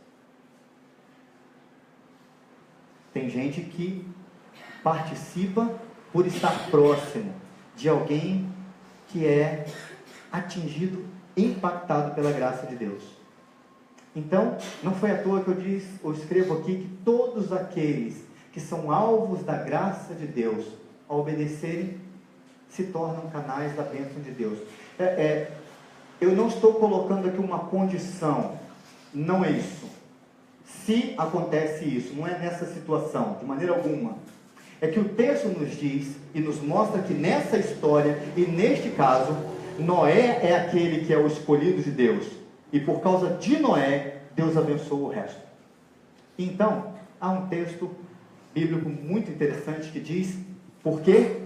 Tem gente que participa por estar próximo de alguém que é atingido, impactado pela graça de Deus. Então, não foi à toa que eu escrevo aqui que todos aqueles que são alvos da graça de Deus, ao obedecerem, se tornam canais da bênção de Deus. Eu não estou colocando aqui uma condição, não é isso. Se acontece isso, não é nessa situação, de maneira alguma. é que o texto nos diz e nos mostra que nessa história e neste caso, Noé é aquele que é o escolhido de Deus. E por causa de Noé, Deus abençoou o resto. Então, há um texto bíblico muito interessante que diz: porque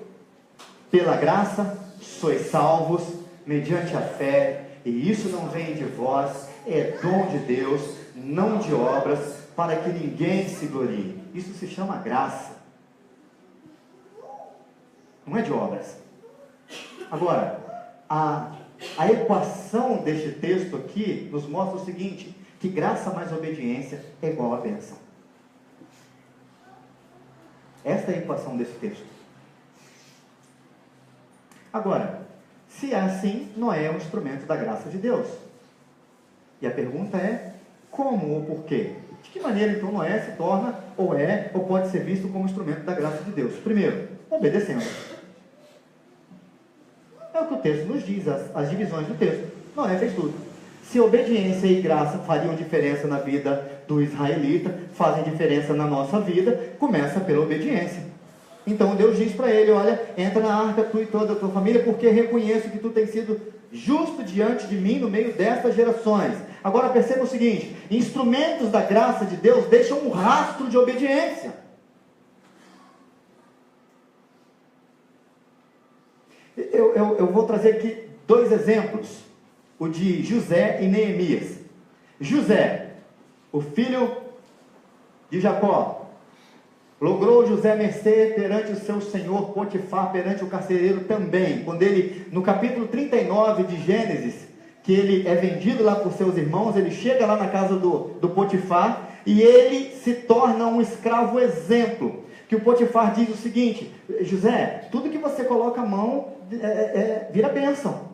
pela graça sois salvos mediante a fé, e isso não vem de vós, é dom de Deus, não de obras, para que ninguém se glorie. Isso se chama graça, não é de obras. Agora, a equação deste texto aqui nos mostra o seguinte: que graça mais obediência é igual a bênção. Esta é a equação desse texto. Agora, se é assim, Noé é um instrumento da graça de Deus. E a pergunta é: como ou por quê? De que maneira então Noé se torna, ou pode ser visto como instrumento da graça de Deus? Primeiro, obedecendo. É o que o texto nos diz, as divisões do texto. Noé fez tudo. Se obediência e graça fariam diferença na vida do israelita, fazem diferença na nossa vida, começa pela obediência. Então Deus diz para ele: olha, entra na arca tu e toda a tua família, porque reconheço que tu tens sido justo diante de mim no meio destas gerações. Agora perceba o seguinte: instrumentos da graça de Deus deixam um rastro de obediência. Eu vou trazer aqui 2 exemplos, o de José e Neemias. José, o filho de Jacó, logrou José mercê perante o seu senhor Potifar, perante o carcereiro também. Quando ele, no capítulo 39 de Gênesis, que ele é vendido lá por seus irmãos, ele chega lá na casa do Potifar, e ele se torna um escravo exemplo. Que o Potifar diz o seguinte: José, tudo que você coloca a mão vira bênção.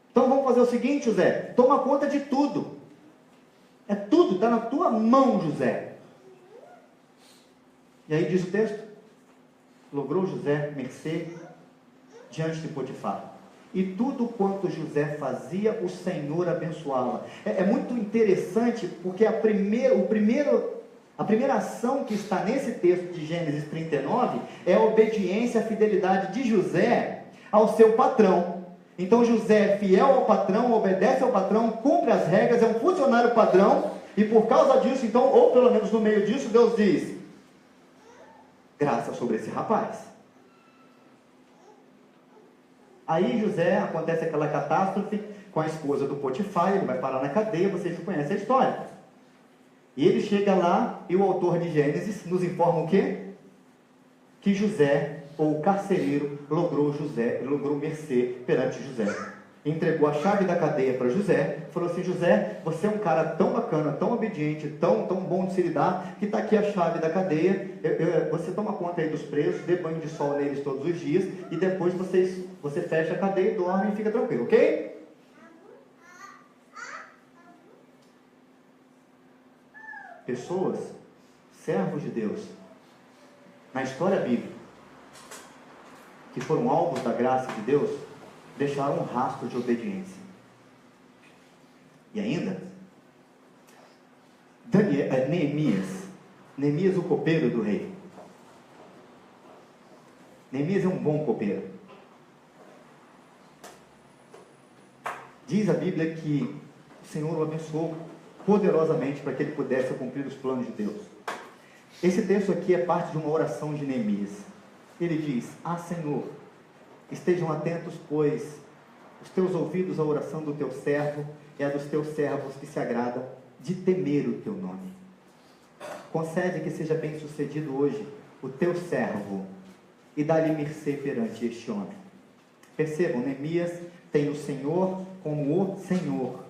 Então vamos fazer o seguinte, José, toma conta de tudo. É tudo, está na tua mão, José. E aí diz o texto: logrou José mercê diante de Potifar. E tudo quanto José fazia, o Senhor abençoava. É muito interessante, porque a primeira ação que está nesse texto de Gênesis 39 é a obediência, a fidelidade de José ao seu patrão. Então José é fiel ao patrão, obedece ao patrão, cumpre as regras, é um funcionário padrão, e por causa disso, então, ou pelo menos no meio disso, Deus diz: graça sobre esse rapaz. Aí José, acontece aquela catástrofe com a esposa do Potifar, ele vai parar na cadeia, vocês conhecem a história. E ele chega lá, e o autor de Gênesis nos informa o quê? Que José, ou o carcereiro, logrou mercê perante José. Entregou a chave da cadeia para José, falou assim: José, você é um cara tão bacana, tão obediente, tão bom de se lidar, que está aqui a chave da cadeia, você toma conta aí dos presos, dê banho de sol neles todos os dias, e depois você fecha a cadeia e dorme e fica tranquilo, ok? Pessoas, servos de Deus, na história bíblica, que foram alvos da graça de Deus, deixaram um rastro de obediência. E ainda, Neemias, o copeiro do rei. Neemias é um bom copeiro. Diz a Bíblia que o Senhor o abençoou poderosamente para que ele pudesse cumprir os planos de Deus. Esse texto aqui é parte de uma oração de Neemias. Ele diz: Senhor, estejam atentos, pois os teus ouvidos à oração do teu servo e a dos teus servos que se agrada de temer o teu nome. Concede que seja bem sucedido hoje o teu servo e dá-lhe mercê perante este homem. Percebam, Neemias tem o Senhor como o Senhor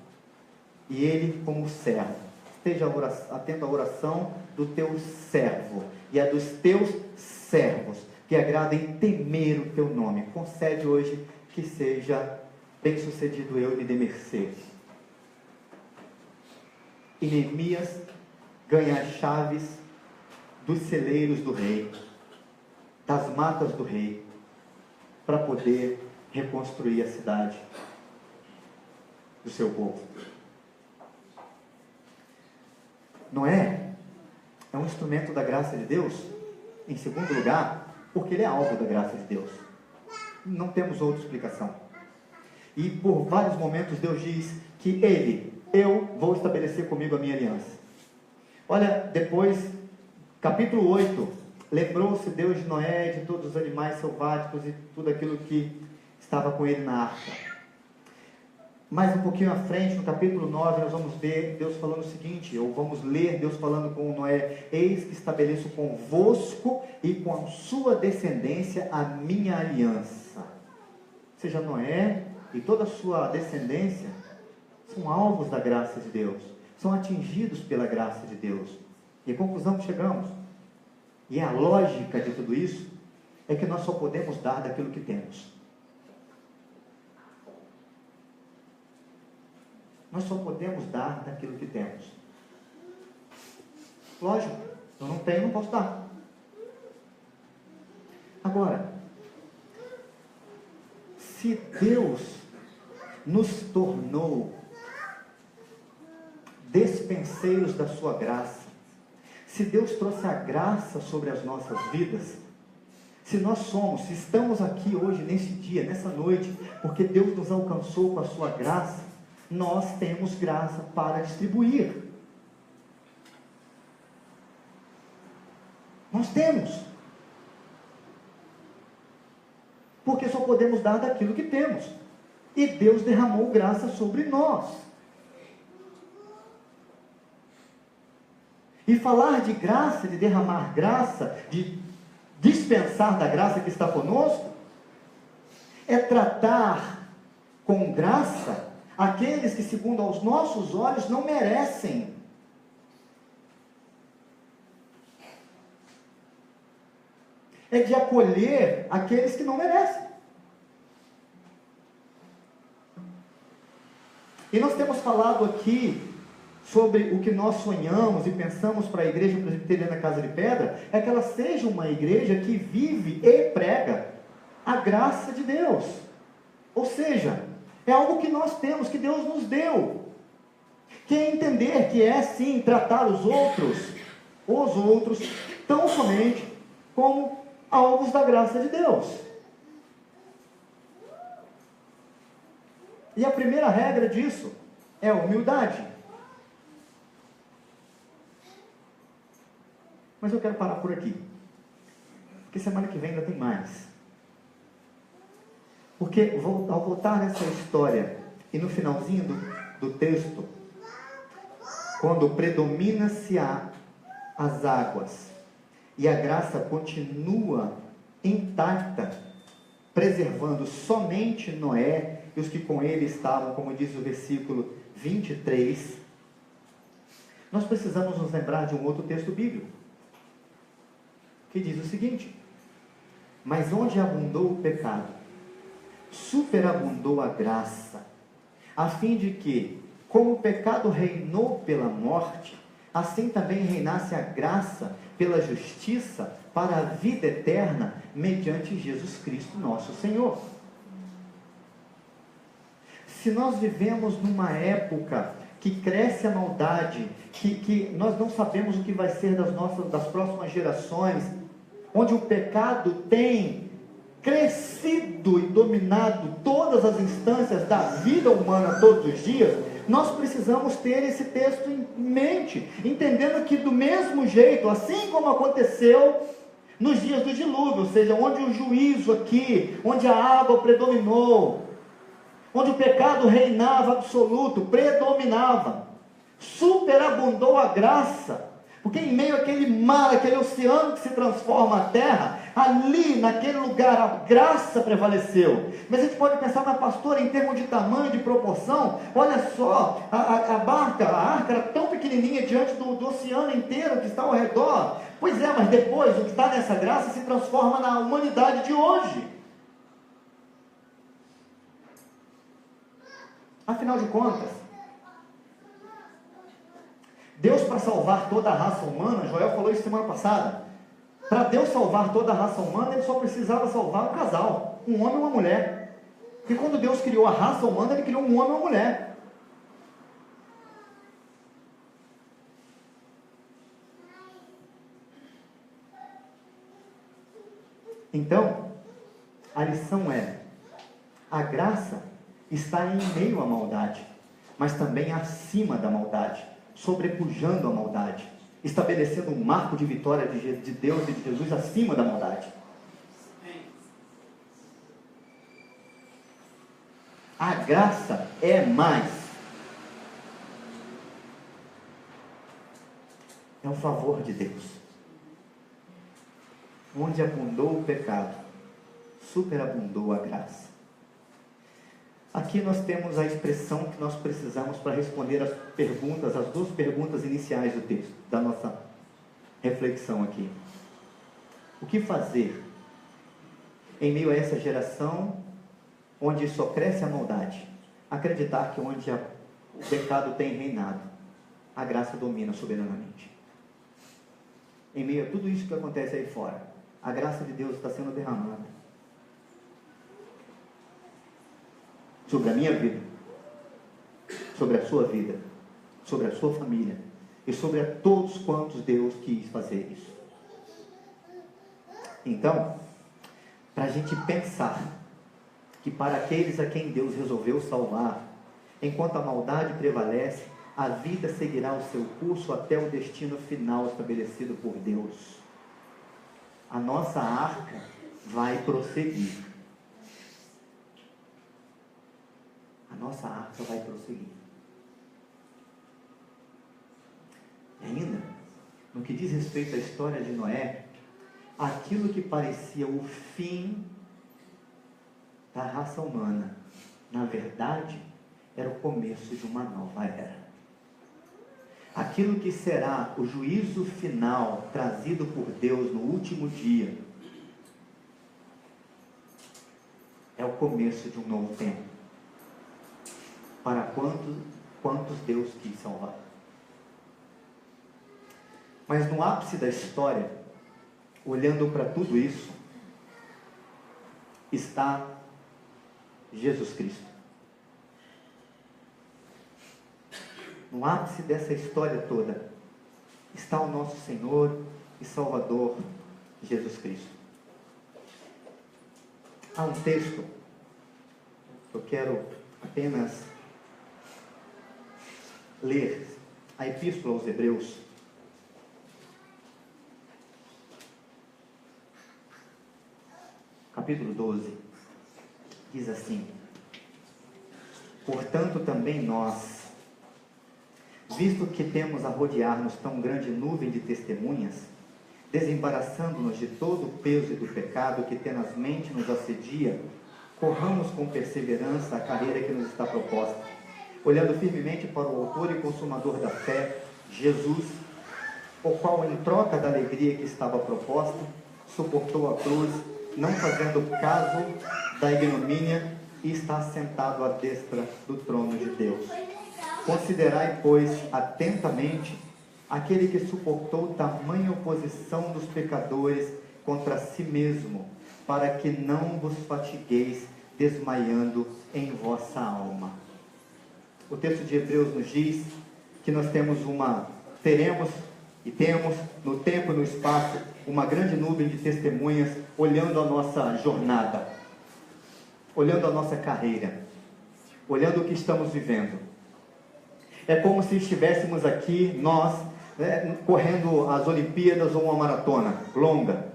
e ele como o servo. Esteja atento à oração do teu servo e a dos teus servos que agradem temer o teu nome. Concede hoje que seja bem sucedido eu e me dê mercê. E Neemias ganha as chaves dos celeiros do rei, das matas do rei, para poder reconstruir a cidade do seu povo. Noé é um instrumento da graça de Deus Em segundo lugar, porque ele é alvo da graça de Deus. Não temos outra explicação. E por vários momentos Deus diz que eu vou estabelecer comigo a minha aliança. Olha, depois, capítulo 8, lembrou-se Deus de Noé, de todos os animais selváticos e tudo aquilo que estava com ele na arca. Mais um pouquinho à frente, no capítulo 9, nós vamos ver Deus falando o seguinte, ou vamos ler Deus falando com Noé: eis que estabeleço convosco e com a sua descendência a minha aliança. Ou seja, Noé e toda a sua descendência são alvos da graça de Deus, são atingidos pela graça de Deus. E a conclusão que chegamos, e a lógica de tudo isso, é que nós só podemos dar daquilo que temos. Nós só podemos dar daquilo que temos. Lógico, eu não tenho, não posso dar. Agora, se Deus nos tornou despenseiros da sua graça, se Deus trouxe a graça sobre as nossas vidas, se estamos aqui hoje, nesse dia, nessa noite, porque Deus nos alcançou com a sua graça, nós temos graça para distribuir. Nós temos. Porque só podemos dar daquilo que temos. E Deus derramou graça sobre nós. E falar de graça, de derramar graça, de dispensar da graça que está conosco, é tratar com graça aqueles que, segundo aos nossos olhos, não merecem. É de acolher aqueles que não merecem. E nós temos falado aqui sobre o que nós sonhamos e pensamos para a Igreja Presbiteriana Casa de Pedra, é que ela seja uma igreja que vive e prega a graça de Deus. Ou seja, é algo que nós temos, que Deus nos deu. Que é entender que é sim tratar os outros, tão somente como alvos da graça de Deus. E a primeira regra disso é a humildade. Mas eu quero parar por aqui, porque semana que vem ainda tem mais. Porque ao voltar nessa história, e no finalzinho do texto, quando predomina-se as águas, e a graça continua intacta, preservando somente Noé e os que com ele estavam, como diz o versículo 23, nós precisamos nos lembrar de um outro texto bíblico, que diz o seguinte: mas onde abundou o pecado, superabundou a graça, a fim de que, como o pecado reinou pela morte, assim também reinasse a graça pela justiça para a vida eterna, mediante Jesus Cristo nosso Senhor. Se nós vivemos numa época que cresce a maldade, que nós não sabemos o que vai ser das próximas gerações, onde o pecado tem crescido e dominado todas as instâncias da vida humana todos os dias, nós precisamos ter esse texto em mente, entendendo que do mesmo jeito, assim como aconteceu nos dias do dilúvio, ou seja, onde o juízo aqui, onde a água predominou, onde o pecado reinava absoluto, predominava, superabundou a graça, porque em meio àquele mar, aquele oceano que se transforma a terra, ali naquele lugar a graça prevaleceu. Mas a gente pode pensar na pastora em termos de tamanho, de proporção. Olha só, a arca era tão pequenininha diante do oceano inteiro que está ao redor. Pois é, mas depois o que está nessa graça se transforma na humanidade de hoje. Afinal de contas, Deus, para salvar toda a raça humana, Joel falou isso semana passada, para Deus salvar toda a raça humana, Ele só precisava salvar um casal, um homem e uma mulher. E quando Deus criou a raça humana, Ele criou um homem e uma mulher. Então, a lição é: a graça está em meio à maldade, mas também acima da maldade, sobrepujando a maldade, estabelecendo um marco de vitória de Deus e de Jesus acima da maldade. A graça é mais. É o favor de Deus. Onde abundou o pecado, superabundou a graça. Aqui nós temos a expressão que nós precisamos para responder as perguntas, as duas perguntas iniciais do texto, da nossa reflexão aqui. O que fazer em meio a essa geração onde só cresce a maldade? Acreditar que onde o pecado tem reinado, a graça domina soberanamente. Em meio a tudo isso que acontece aí fora, a graça de Deus está sendo derramada sobre a minha vida, sobre a sua vida, sobre a sua família e sobre a todos quantos Deus quis fazer isso. Então, para a gente pensar que para aqueles a quem Deus resolveu salvar, enquanto a maldade prevalece, a vida seguirá o seu curso até o destino final estabelecido por Deus. A nossa arca vai prosseguir. A nossa arca vai prosseguir. E ainda, no que diz respeito à história de Noé, aquilo que parecia o fim da raça humana, na verdade, era o começo de uma nova era. Aquilo que será o juízo final trazido por Deus no último dia é o começo de um novo tempo. Para quantos Deus quis salvar. Mas no ápice da história, olhando para tudo isso, está Jesus Cristo. No ápice dessa história toda, está o nosso Senhor e Salvador, Jesus Cristo. Há um texto que eu quero apenas ler, a Epístola aos Hebreus, capítulo 12, diz assim: portanto também nós, visto que temos a rodear-nos tão grande nuvem de testemunhas, desembaraçando-nos de todo o peso e do pecado que tenazmente nos assedia, corramos com perseverança a carreira que nos está proposta, olhando firmemente para o autor e consumador da fé, Jesus, o qual, em troca da alegria que estava proposta, suportou a cruz, não fazendo caso da ignomínia, e está sentado à destra do trono de Deus. Considerai, pois, atentamente aquele que suportou tamanha oposição dos pecadores contra si mesmo, para que não vos fatigueis desmaiando em vossa alma. O texto de Hebreus nos diz que nós temos e temos no tempo e no espaço uma grande nuvem de testemunhas olhando a nossa jornada, olhando a nossa carreira, olhando o que estamos vivendo. É como se estivéssemos aqui, nós, correndo as Olimpíadas ou uma maratona longa.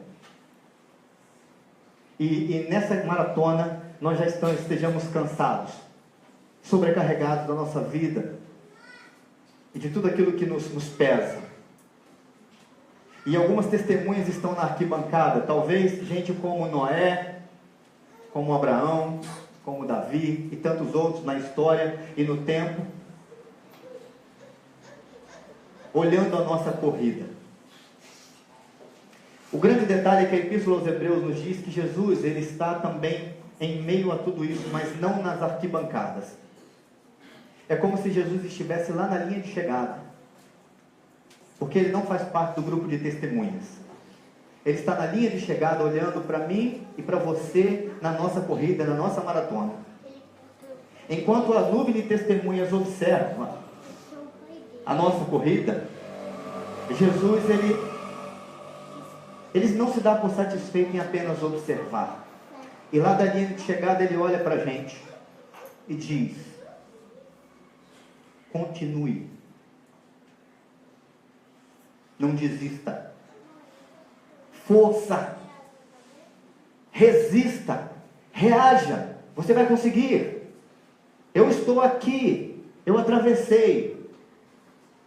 E nessa maratona, nós já estejamos cansados, sobrecarregados da nossa vida e de tudo aquilo que nos pesa. E algumas testemunhas estão na arquibancada, talvez gente como Noé, como Abraão, como Davi e tantos outros na história e no tempo, olhando a nossa corrida. O grande detalhe é que a Epístola aos Hebreus nos diz que Jesus, ele está também em meio a tudo isso, mas não nas arquibancadas. É como se Jesus estivesse lá na linha de chegada, porque ele não faz parte do grupo de testemunhas. Ele está na linha de chegada, olhando para mim e para você na nossa corrida, na nossa maratona. Enquanto a nuvem de testemunhas observa a nossa corrida, Jesus, ele Ele não se dá por satisfeito em apenas observar. E lá da linha de chegada ele olha para a gente e diz: continue. Não desista. Força. Resista. Reaja. Você vai conseguir. Eu estou aqui. Eu atravessei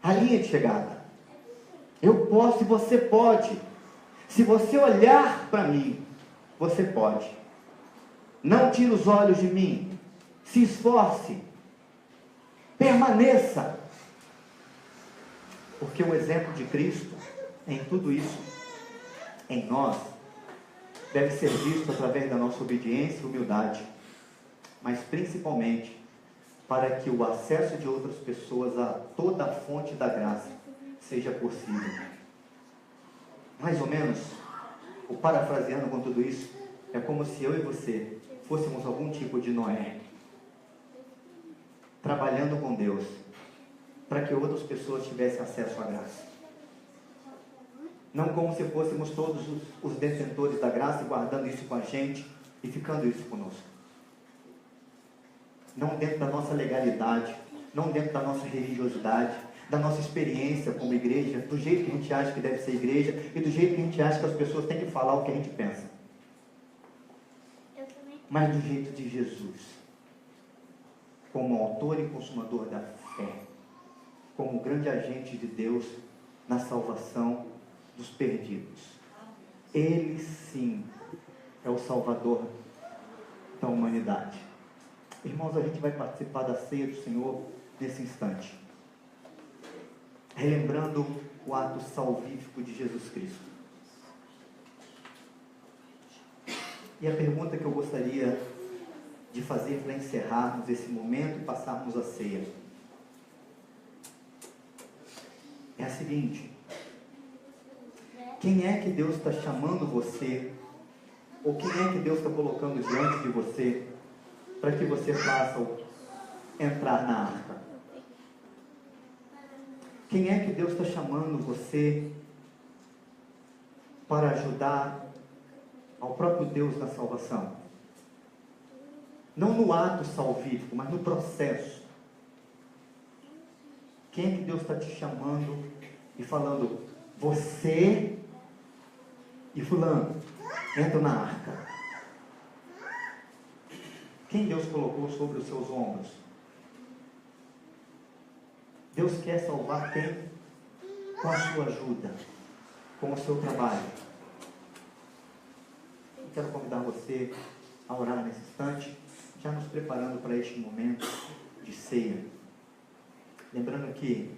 a linha de chegada. Eu posso e você pode. Se você olhar para mim, você pode. Não tire os olhos de mim. Se esforce. Permaneça. Porque o exemplo de Cristo em tudo isso, em nós, deve ser visto através da nossa obediência e humildade, mas principalmente para que o acesso de outras pessoas a toda a fonte da graça seja possível. Mais ou menos, o parafraseando com tudo isso, é como se eu e você fôssemos algum tipo de Noé, trabalhando com Deus, para que outras pessoas tivessem acesso à graça. Não como se fôssemos todos os detentores da graça e guardando isso com a gente e ficando isso conosco. Não dentro da nossa legalidade, não dentro da nossa religiosidade, da nossa experiência como igreja, do jeito que a gente acha que deve ser igreja e do jeito que a gente acha que as pessoas têm que falar o que a gente pensa. Mas do jeito de Jesus, como autor e consumador da fé, como grande agente de Deus na salvação dos perdidos. Ele sim é o Salvador da humanidade. Irmãos, a gente vai participar da ceia do Senhor nesse instante, relembrando o ato salvífico de Jesus Cristo. E a pergunta que eu gostaria de fazer para encerrarmos esse momento e passarmos a ceia é a seguinte: quem é que Deus está chamando você, ou quem é que Deus está colocando diante de você, para que você faça entrar na arca? Quem é que Deus está chamando você para ajudar ao próprio Deus na salvação? Não no ato salvífico, mas no processo. Quem é que Deus está te chamando e falando: você e fulano, entra na arca? Quem Deus colocou sobre os seus ombros? Deus quer salvar quem? Com a sua ajuda, com o seu trabalho. Eu quero convidar você a orar nesse instante, já nos preparando para este momento de ceia. Lembrando que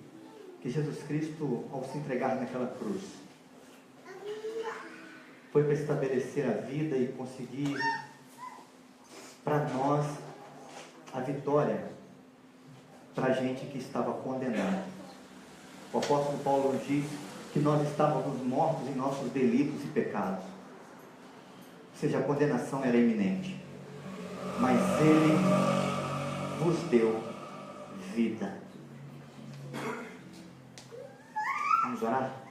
Jesus Cristo, ao se entregar naquela cruz, foi para estabelecer a vida e conseguir para nós a vitória para a gente que estava condenado. O apóstolo Paulo diz que nós estávamos mortos em nossos delitos e pecados. Ou seja, a condenação era iminente. Mas Ele vos deu vida. Vamos orar?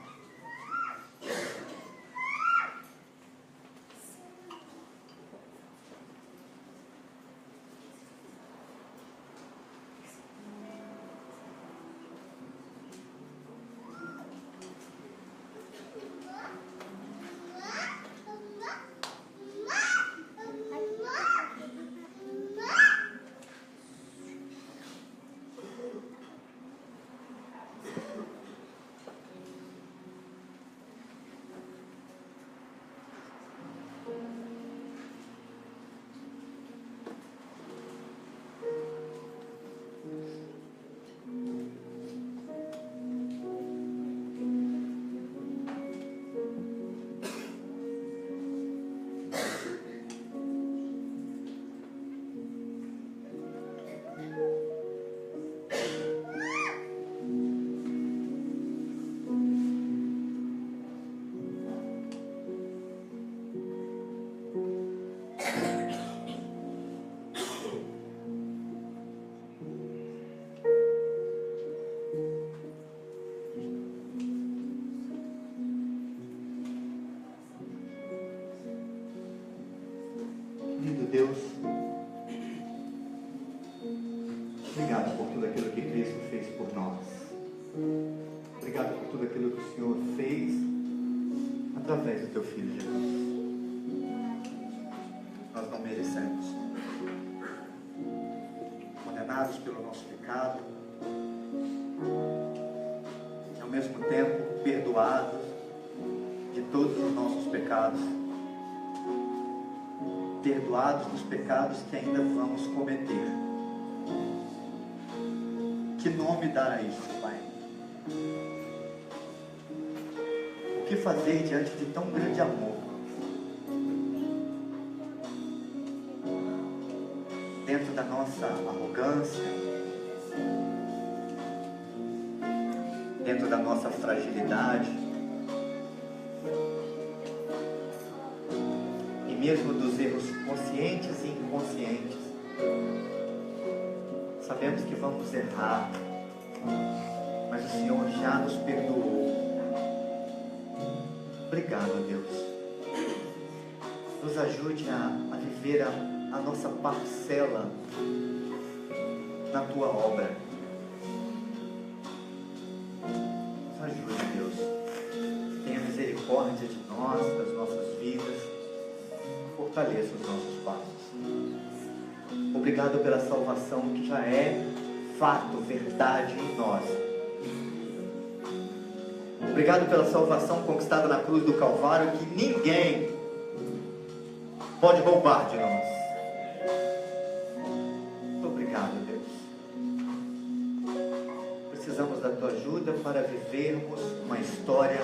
aquilo que o Senhor fez através do teu Filho Jesus. Nós não merecemos. Condenados pelo nosso pecado, e ao mesmo tempo perdoados de todos os nossos pecados, perdoados dos pecados que ainda vamos cometer. Que nome dar a isso, Pai? O que fazer diante de tão grande amor? Dentro da nossa arrogância, dentro da nossa fragilidade, e mesmo dos erros conscientes e inconscientes, sabemos que vamos errar, mas o Senhor já nos perdoou. Obrigado, Deus. Nos ajude a viver a nossa parcela na Tua obra. Nos ajude, Deus. Tenha misericórdia de nós, das nossas vidas. Fortaleça os nossos passos. Obrigado pela salvação que já é fato, verdade em nós. Obrigado pela salvação conquistada na cruz do Calvário, que ninguém pode roubar de nós. Muito obrigado, Deus. Precisamos da Tua ajuda para vivermos uma história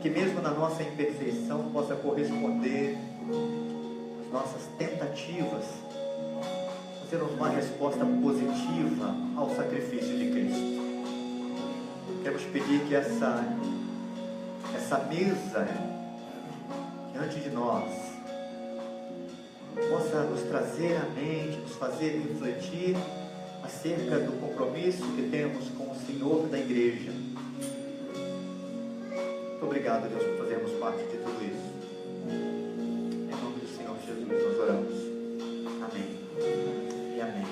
que mesmo na nossa imperfeição possa corresponder às nossas tentativas, termos uma resposta positiva ao sacrifício de Cristo. Queremos pedir que essa mesa diante de nós possa nos trazer à mente, nos fazer refletir acerca do compromisso que temos com o Senhor da igreja. Muito obrigado, Deus, por fazermos parte de tudo isso. Em nome do Senhor Jesus nós oramos. Amém e amém.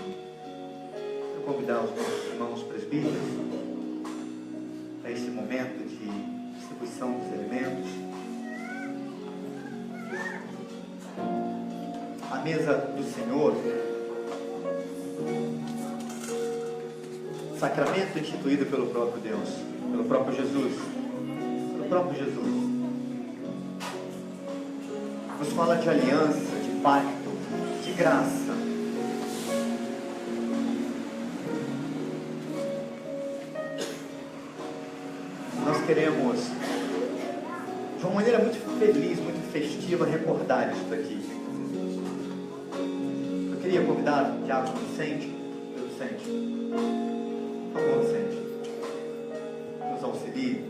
Vou convidar os nossos irmãos presbíteros para este momento de distribuição dos alimentos. A mesa do Senhor, sacramento instituído pelo próprio Deus, pelo próprio Jesus, nos fala de aliança, de pacto, de graça. Nós queremos, de uma maneira muito feliz, muito festiva, recordar isso daqui. Eu queria convidar o Diácono Vicente, por favor, Vicente, nos auxilie.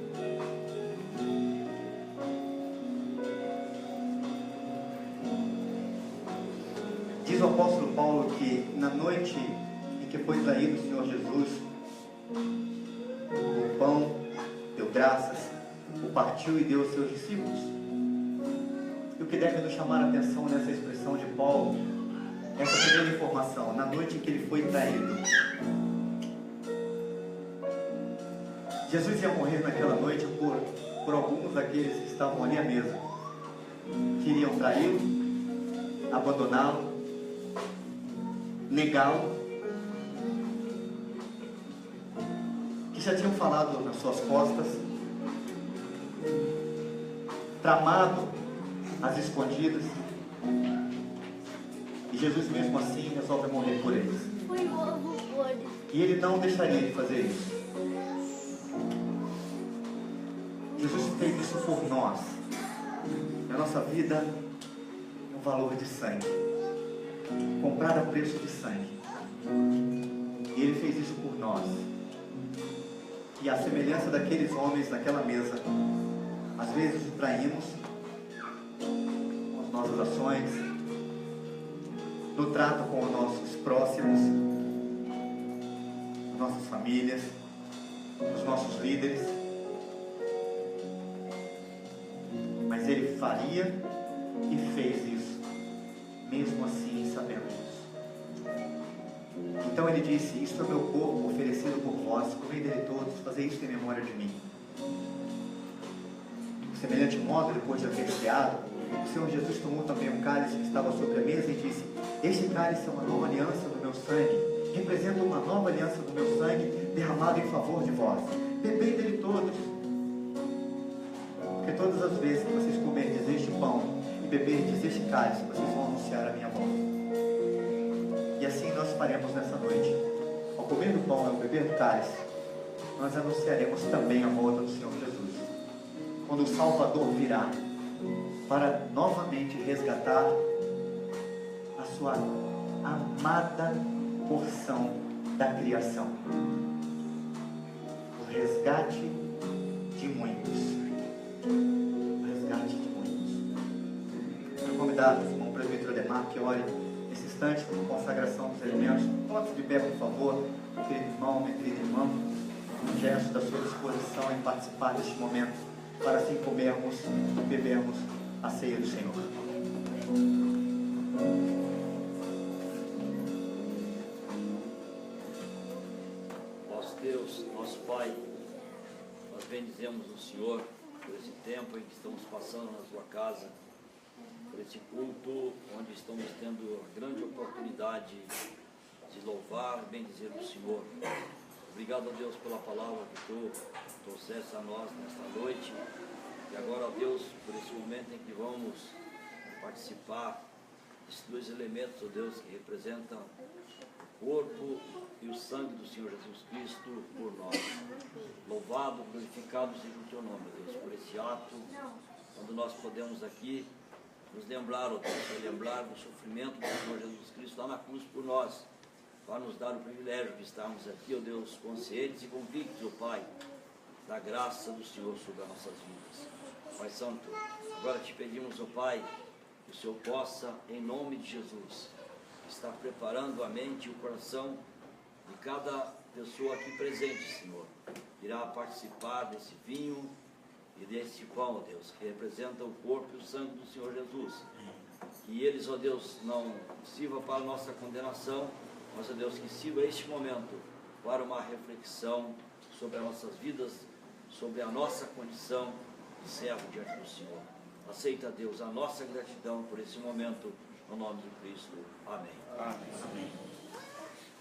Diz o apóstolo Paulo que na noite em que foi traído o Senhor Jesus, o pão deu graças, o partiu e deu aos seus discípulos. E o que deve nos chamar a atenção nessa expressão de Paulo, essa primeira informação, na noite em que ele foi traído. Jesus ia morrer naquela noite por alguns daqueles que estavam ali à mesa, que iriam traí-lo, abandoná-lo, negá-lo, que já tinham falado nas suas costas, tramado às escondidas, e Jesus mesmo assim resolve morrer por eles. E ele não deixaria de fazer isso. Jesus fez isso por nós. Na nossa vida, um valor de sangue, comprado a preço de sangue. E ele fez isso por nós. E à semelhança daqueles homens naquela mesa, às vezes o traímos com as nossas ações, no trato com os nossos próximos, nossas famílias, os nossos líderes. Mas ele faria e fez isso. Mesmo assim, sabemos isso. Então ele disse: isto é o meu corpo oferecido por vós, comei dele todos, fazei isto em memória de mim. De semelhante modo, depois de haver ceado, o Senhor Jesus tomou também um cálice que estava sobre a mesa e disse: este cálice é uma nova aliança do meu sangue, representa uma nova aliança do meu sangue derramado em favor de vós. Bebei dele todos, porque todas as vezes que vocês comerdes este pão e beberdes este cálice, vocês vão anunciar a minha volta. E assim nós faremos nessa noite. Ao comer do pão e ao beber do cálice, nós anunciaremos também a volta do Senhor Jesus, quando o Salvador virá para novamente resgatar a sua amada porção da criação. O resgate de muitos. O resgate de muitos. Quero convidar o irmão presbítero Ademar que ore nesse instante com consagração dos elementos. Coloque-se de pé, por favor, meu querido irmão, minha querida irmã, um gesto da sua disposição em participar deste momento, para assim comermos e bebermos a ceia do Senhor. Nosso Deus, nosso Pai, nós bendizemos o Senhor por esse tempo em que estamos passando na sua casa, por esse culto onde estamos tendo a grande oportunidade de louvar e bendizer o Senhor. Obrigado a Deus pela palavra que tu trouxeste a nós nesta noite. E agora, ó Deus, por esse momento em que vamos participar desses dois elementos, ó Deus, que representam o corpo e o sangue do Senhor Jesus Cristo por nós. Louvado, glorificado seja o teu nome, ó Deus, por esse ato, quando nós podemos aqui nos lembrar, ó Deus, lembrar do sofrimento do Senhor Jesus Cristo lá na cruz por nós, para nos dar o privilégio de estarmos aqui, ó Deus, conscientes e convictos, ó Pai, da graça do Senhor sobre as nossas vidas. Pai Santo, agora te pedimos, ó Pai, que o Senhor possa, em nome de Jesus, estar preparando a mente e o coração de cada pessoa aqui presente, Senhor, que irá participar desse vinho e desse pão, ó Deus, que representa o corpo e o sangue do Senhor Jesus. Que eles, ó Deus, não sirva para a nossa condenação, mas, ó Deus, que sirva este momento para uma reflexão sobre as nossas vidas, sobre a nossa condição de servo diante do Senhor. Aceita, Deus, a nossa gratidão por esse momento, no nome de Cristo. Amém. Amém.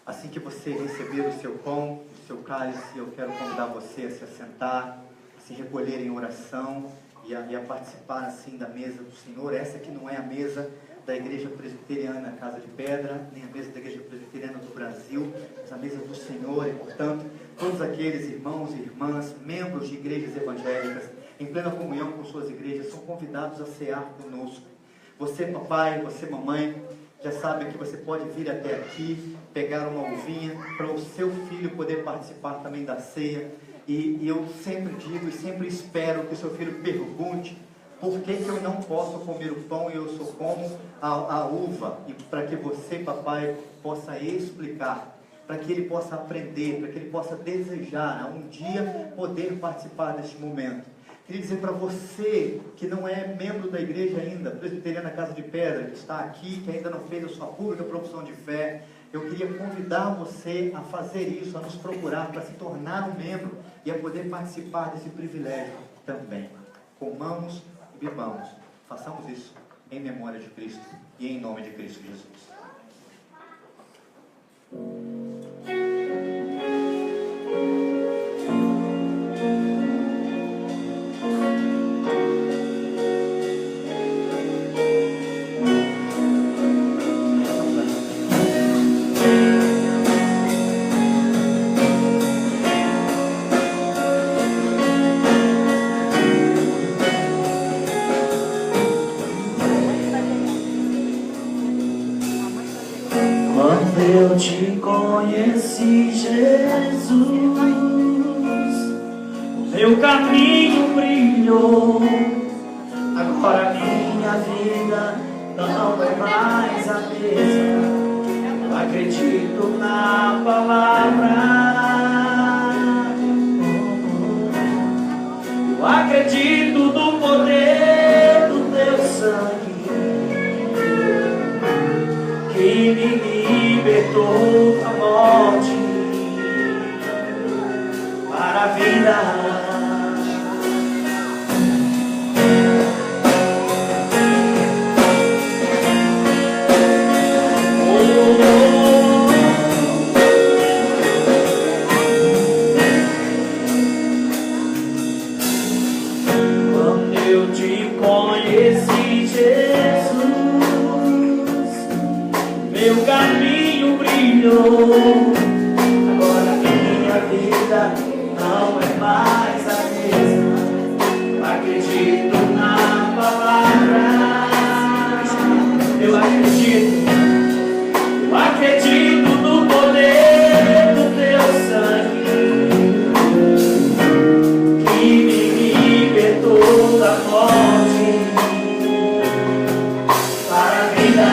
Assim que você receber o seu pão, o seu cálice, eu quero convidar você a se assentar, a se recolher em oração e a participar assim da mesa do Senhor. Essa que não é a mesa da Igreja Presbiteriana Casa de Pedra, nem a mesa da Igreja Presbiteriana do Brasil, mas a mesa do Senhor. E, portanto, todos aqueles irmãos e irmãs, membros de igrejas evangélicas, em plena comunhão com suas igrejas, são convidados a cear conosco. Você, papai, você, mamãe, já sabe que você pode vir até aqui, pegar uma uvinha, para o seu filho poder participar também da ceia. E eu sempre digo e sempre espero que o seu filho pergunte: por que eu não posso comer o pão e eu só como a uva? E para que você, papai, possa explicar, para que ele possa aprender, para que ele possa desejar um dia poder participar deste momento. Queria dizer para você que não é membro da igreja ainda, Presbiteriana Casa de Pedra, que está aqui, que ainda não fez a sua pública profissão de fé, eu queria convidar você a fazer isso, a nos procurar, para se tornar um membro e a poder participar desse privilégio também. Comamos e bebamos. Façamos isso em memória de Cristo e em nome de Cristo Jesus. Eu te conheci, Jesus, meu caminho brilhou. Agora minha vida não é mais a mesma. Eu acredito na palavra, eu acredito no poder do teu sangue que me libertou. eu te conheci, Jesus, meu caminho brilhou. Agora minha vida não é mais a mesma. Acredito na palavra. Eu acredito no poder do teu sangue, que me libertou da morte para a vida.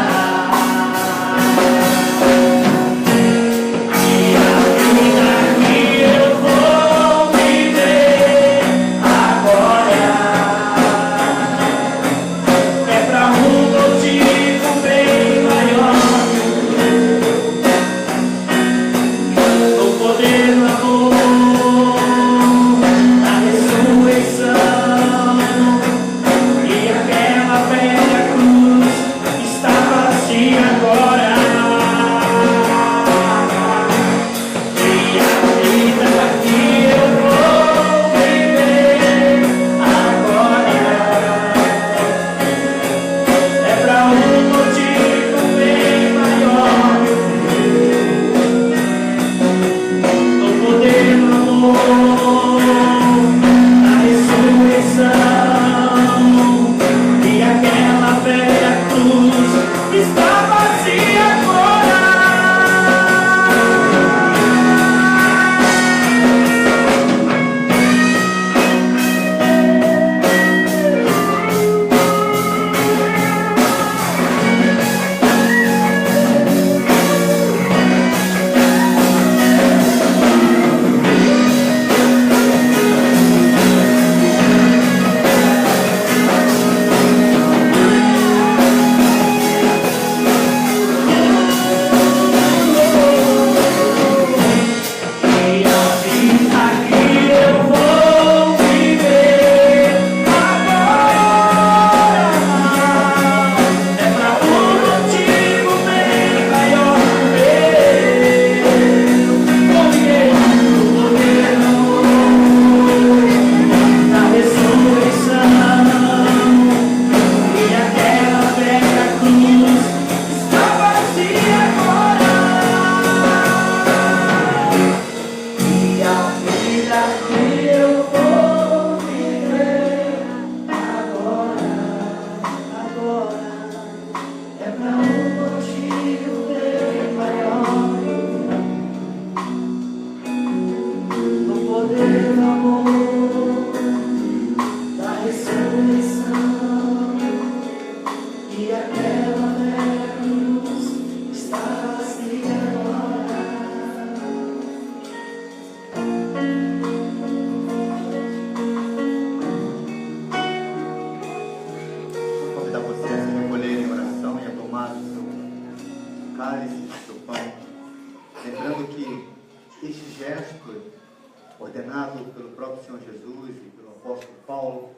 Ordenado pelo próprio Senhor Jesus e pelo apóstolo Paulo,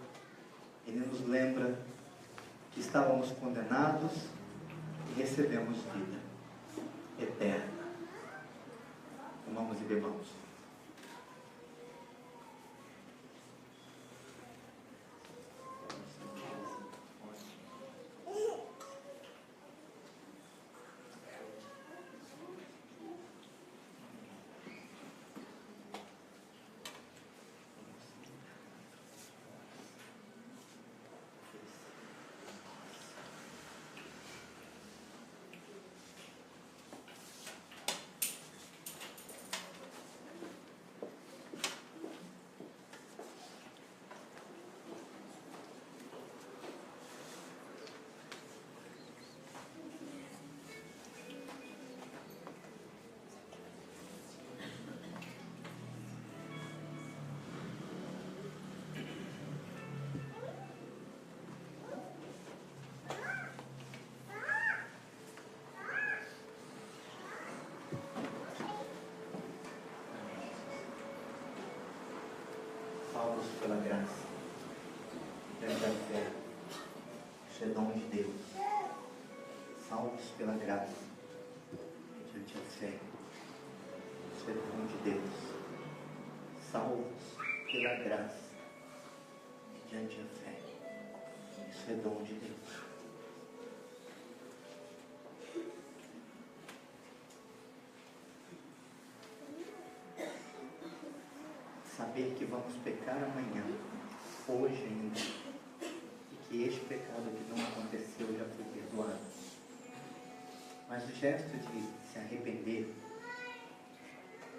ele nos lembra que estávamos condenados e recebemos vida eterna. Comamos e bebamos. Salvos pela graça, mediante a fé, isso é dom de Deus. Salvos pela graça, mediante a fé, isso é dom de Deus. Salvos pela graça, mediante a fé, Isso é dom de Deus. Saber que vamos pecar amanhã, hoje ainda, e que este pecado que não aconteceu já foi perdoado. Mas o gesto de se arrepender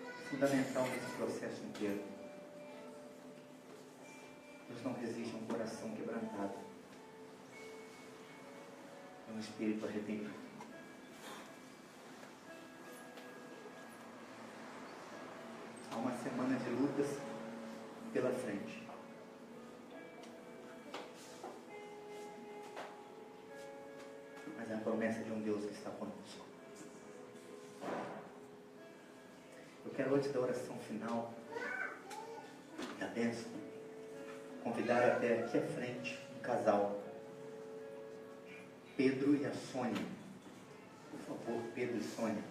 é fundamental nesse processo inteiro. Deus não resiste a um coração quebrantado, a um espírito arrependido. Há uma semana de lutas pela frente. Mas é a promessa de um Deus que está conosco. Eu quero, antes da oração final, da bênção, convidar até aqui à frente um casal, Pedro e a Sônia. Por favor, Pedro e Sônia.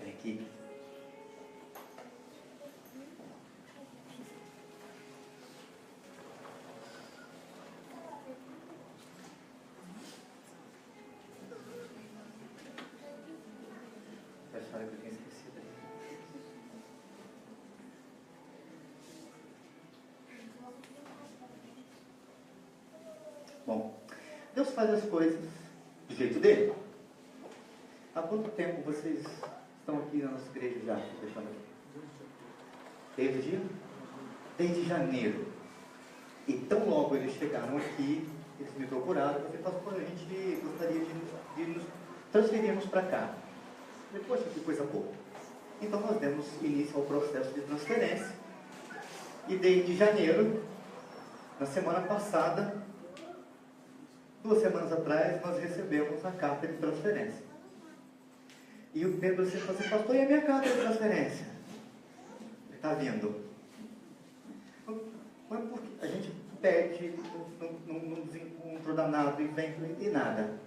Vem aqui. A história que eu tinha esquecido aí. Bom, Deus faz as coisas do jeito dele. Há quanto tempo vocês estão aqui na nossa igreja já? Desde o dia? Desde janeiro. E tão logo eles chegaram aqui, eles me procuraram, eu falei, pastor, a gente gostaria de nos transferirmos para cá. Eu falei, poxa, que coisa boa. Então nós demos início ao processo de transferência. E desde janeiro, na semana passada, 2 semanas atrás, nós recebemos a carta de transferência. E o Pedro disse assim, pastor, e a minha carta de transferência? Ele está vindo. Mas por que a gente pede num desencontro danado e vem e nada?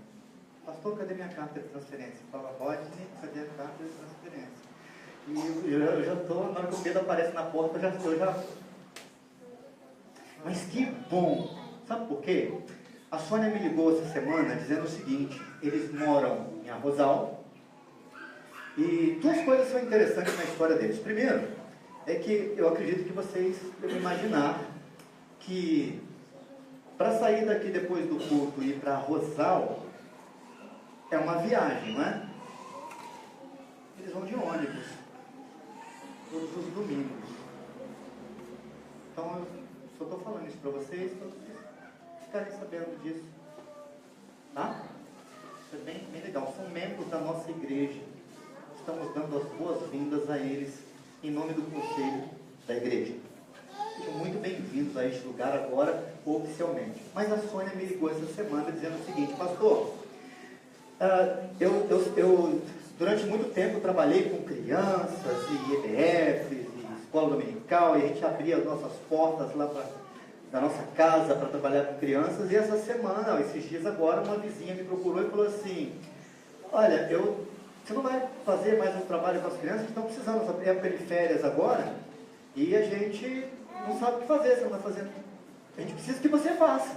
Pastor, cadê minha carta de transferência? Fala, Rodney, cadê a carta de transferência? E eu já estou, na hora que o Pedro aparece na porta, eu já... Mas que bom! Sabe por quê? A Sônia me ligou essa semana dizendo o seguinte, eles moram em Arrozal, e 2 coisas são interessantes na história deles. Primeiro, é que eu acredito que vocês devem imaginar que para sair daqui depois do culto e ir para Arrozal, é uma viagem, não é? Eles vão de ônibus, todos os domingos. Então, eu só estou falando isso para vocês ficarem sabendo disso. Tá? Isso é bem legal. São membros da nossa igreja. Estamos dando as boas-vindas a eles em nome do conselho da igreja. Sejam muito bem-vindos a este lugar agora, oficialmente. Mas a Sônia me ligou essa semana dizendo o seguinte, pastor, eu durante muito tempo trabalhei com crianças e EBFs e escola dominical, e a gente abria as nossas portas lá da nossa casa para trabalhar com crianças, e essa semana, esses dias agora, uma vizinha me procurou e falou assim, olha, você não vai fazer mais um trabalho com as crianças, estão precisando, essa época de férias agora, e a gente não sabe o que fazer, você não vai fazer, a gente precisa que você faça.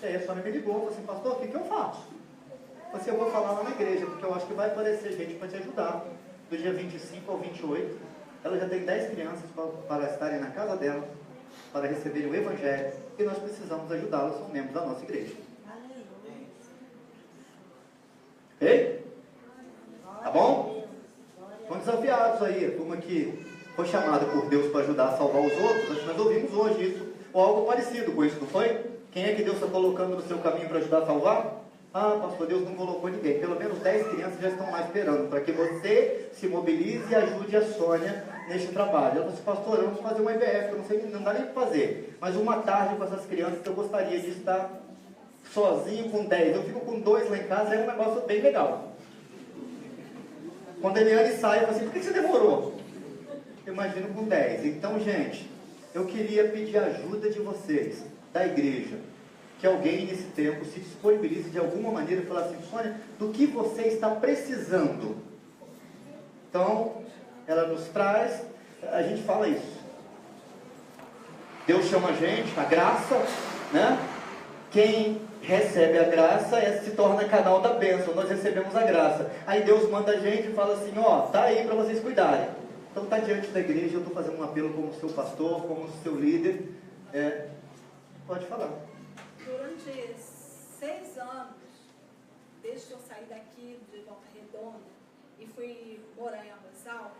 E aí a Sônia me ligou, falou assim, pastor, o que eu faço? Eu falei assim, eu vou falar lá na igreja, porque eu acho que vai aparecer gente para te ajudar, do dia 25 ao 28, ela já tem 10 crianças para estarem na casa dela, para receberem o Evangelho, e nós precisamos ajudá-las, são membros da nossa igreja. Ei? Tá bom? Estão desafiados aí, a turma que foi chamada por Deus para ajudar a salvar os outros. Nós ouvimos hoje isso, ou algo parecido com isso, não foi? Quem é que Deus está colocando no seu caminho para ajudar a salvar? Ah, pastor, Deus não colocou ninguém. Pelo menos 10 crianças já estão lá esperando, para que você se mobilize e ajude a Sônia neste trabalho. Ela disse, pastor, vamos fazer um EBF, eu não sei, não dá nem para fazer, mas uma tarde com essas crianças que eu gostaria de estar sozinho com 10. Eu fico com 2 lá em casa, é um negócio bem legal. Quando a Eliane sai, eu falo assim, por que você demorou? Eu imagino com 10. Então, gente, eu queria pedir a ajuda de vocês, da igreja, que alguém nesse tempo se disponibilize de alguma maneira e falar assim, Sônia, do que você está precisando? Então, ela nos traz, a gente fala isso. Deus chama a gente, a graça, né? Quem recebe a graça se torna canal da bênção. Nós recebemos a graça. Aí Deus manda a gente e fala assim, ó, tá aí para vocês cuidarem. Então tá diante da igreja, eu estou fazendo um apelo como seu pastor, como seu líder. Pode falar. Durante 6 anos, desde que eu saí daqui de Volta Redonda e fui morar em Arrozal,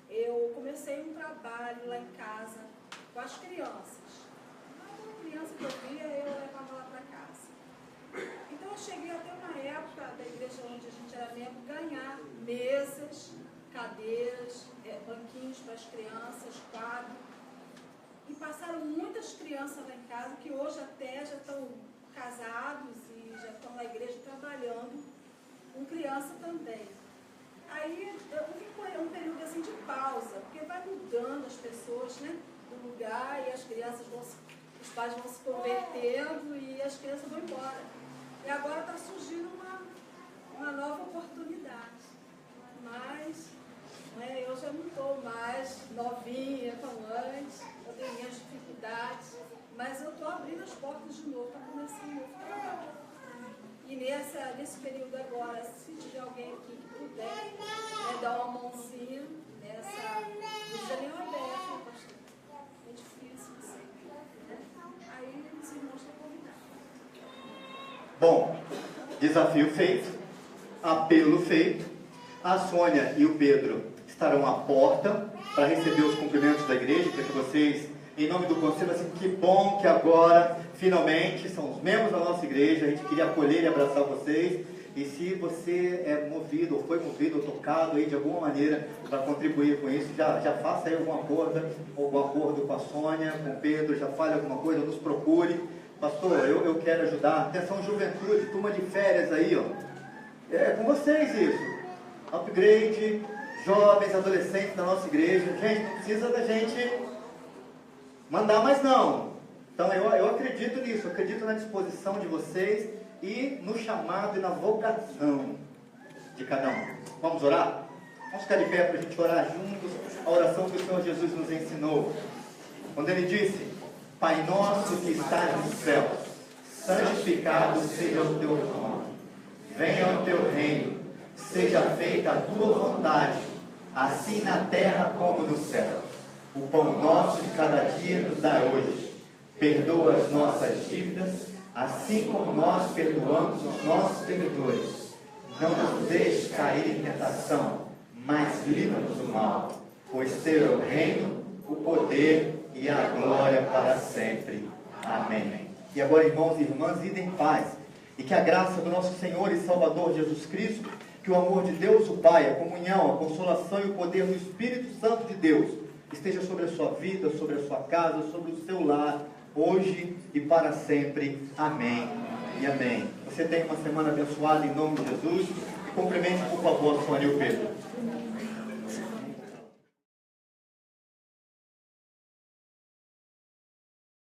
eu comecei um trabalho lá em casa com as crianças. Uma criança que eu via, eu levava lá para casa. Então eu cheguei até uma época da igreja onde a gente era membro, ganhar mesas, cadeiras, banquinhos para as crianças, quadro. E passaram muitas crianças lá em casa que hoje até já estão casados e já estão na igreja trabalhando com criança também. Aí eu fiquei um período assim de pausa, porque vai mudando as pessoas, né, do lugar e as crianças os pais vão se convertendo e as crianças vão embora. E agora está surgindo uma nova oportunidade. Mas eu já não estou mais novinha como antes, eu tenho minhas dificuldades, mas eu estou abrindo as portas de novo para começar um novo trabalho. E nesse período agora, se tiver alguém aqui que puder dar uma mãozinha nessa janela aberta, pastor, é difícil sempre, né? Aí os irmãos estão convidados. Bom, desafio feito, apelo feito. A Sônia e o Pedro estarão à porta para receber os cumprimentos da igreja, para que vocês, em nome do conselho, assim, que bom que agora, finalmente, são os membros da nossa igreja, a gente queria acolher e abraçar vocês, e se você é movido, ou foi movido, ou tocado aí de alguma maneira para contribuir com isso, já faça aí algum acordo com a Sônia, com o Pedro, já fale alguma coisa, nos procure. Pastor, eu quero ajudar. Atenção juventude, turma de férias aí, ó. É com vocês isso. Upgrade, jovens, adolescentes da nossa igreja. Gente, não precisa da gente mandar mais não. Então eu acredito nisso, eu acredito na disposição de vocês e no chamado e na vocação de cada um. Vamos orar? Vamos ficar de pé para a gente orar juntos a oração que o Senhor Jesus nos ensinou. Quando Ele disse, Pai nosso que estás nos céus, santificado seja o teu nome. Venha o teu reino. Seja feita a tua vontade, assim na terra como no céu. O pão nosso de cada dia nos dá hoje. Perdoa as nossas dívidas, assim como nós perdoamos os nossos devedores. Não nos deixes cair em tentação, mas livra-nos do mal. Pois teu é o reino, o poder e a glória para sempre. Amém. E agora, irmãos e irmãs, idem em paz. E que a graça do nosso Senhor e Salvador Jesus Cristo, que o amor de Deus, o Pai, a comunhão, a consolação e o poder do Espírito Santo de Deus esteja sobre a sua vida, sobre a sua casa, sobre o seu lar, hoje e para sempre. Amém e amém. Você tem uma semana abençoada em nome de Jesus. E cumprimente, por favor, a Sônia e o Pedro.